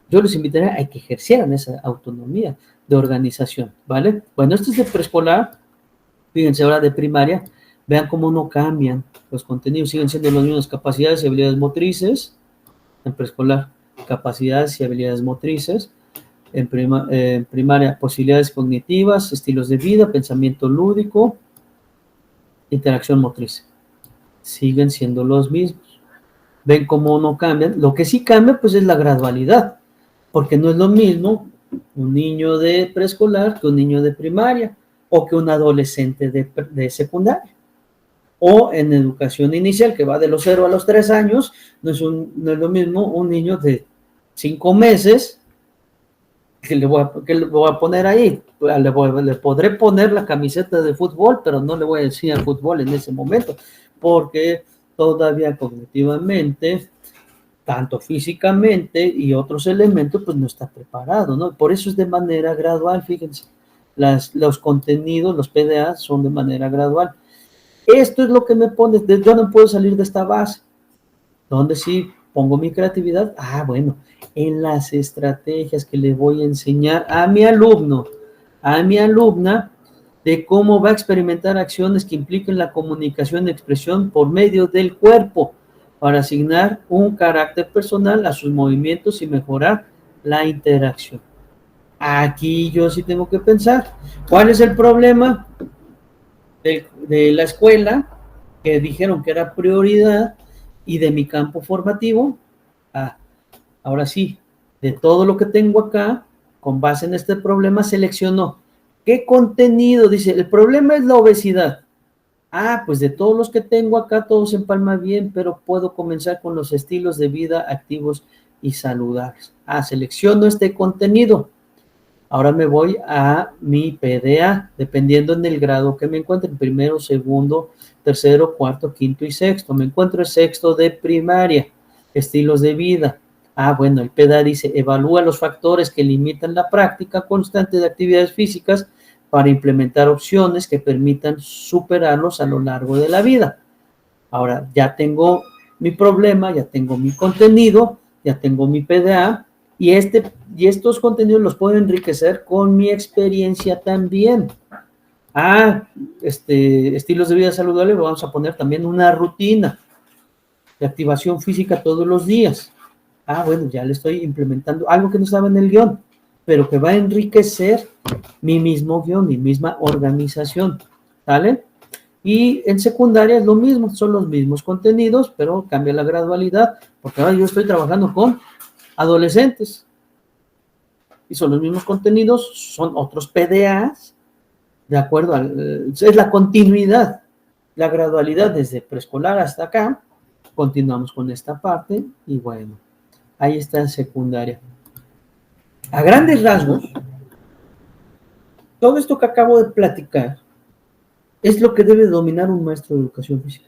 yo les invitaría a que ejercieran esa autonomía de organización, ¿vale? Bueno, esto es de preescolar, fíjense ahora de primaria, vean cómo no cambian los contenidos, siguen siendo los mismos, capacidades y habilidades motrices, en preescolar, capacidades y habilidades motrices, en primaria, posibilidades cognitivas, estilos de vida, pensamiento lúdico, interacción motriz, siguen siendo los mismos, ven cómo no cambian, lo que sí cambia pues es la gradualidad, porque no es lo mismo un niño de preescolar que un niño de primaria o que un adolescente de secundaria. O en educación inicial, que va de los 0 a los 3 años, no es lo mismo un niño de 5 meses que le voy a poner ahí. Le podré poner la camiseta de fútbol, pero no le voy a enseñar fútbol en ese momento, porque todavía cognitivamente, tanto físicamente y otros elementos, pues no está preparado, ¿no? Por eso es de manera gradual, fíjense, los contenidos, los PDA son de manera gradual. Esto es lo que me pone, yo no puedo salir de esta base, donde sí pongo mi creatividad, bueno, en las estrategias que le voy a enseñar a mi alumno, a mi alumna, de cómo va a experimentar acciones que impliquen la comunicación y expresión por medio del cuerpo, para asignar un carácter personal a sus movimientos y mejorar la interacción. Aquí yo sí tengo que pensar, ¿cuál es el problema de la escuela que dijeron que era prioridad y de mi campo formativo? Ahora sí, de todo lo que tengo acá, con base en este problema, seleccionó qué contenido, dice, el problema es la obesidad. Pues de todos los que tengo acá, todos se empalman bien, pero puedo comenzar con los estilos de vida activos y saludables. Selecciono este contenido. Ahora me voy a mi PDA, dependiendo en el grado que me encuentre, primero, segundo, tercero, cuarto, quinto y sexto. Me encuentro en sexto de primaria, estilos de vida. Bueno, el PDA dice, evalúa los factores que limitan la práctica constante de actividades físicas para implementar opciones que permitan superarlos a lo largo de la vida. Ahora, ya tengo mi problema, ya tengo mi contenido, ya tengo mi PDA. Y estos contenidos los puedo enriquecer con mi experiencia también. Estilos de vida saludable, vamos a poner también una rutina de activación física todos los días. Bueno, ya le estoy implementando algo que no estaba en el guión, pero que va a enriquecer mi mismo guión, mi misma organización, ¿vale? Y en secundaria es lo mismo, son los mismos contenidos, pero cambia la gradualidad, porque ahora yo estoy trabajando con adolescentes, y son los mismos contenidos, son otros PDAs, de acuerdo es la continuidad, la gradualidad desde preescolar hasta acá. Continuamos con esta parte y bueno, ahí está en secundaria. A grandes rasgos, todo esto que acabo de platicar es lo que debe dominar un maestro de educación física.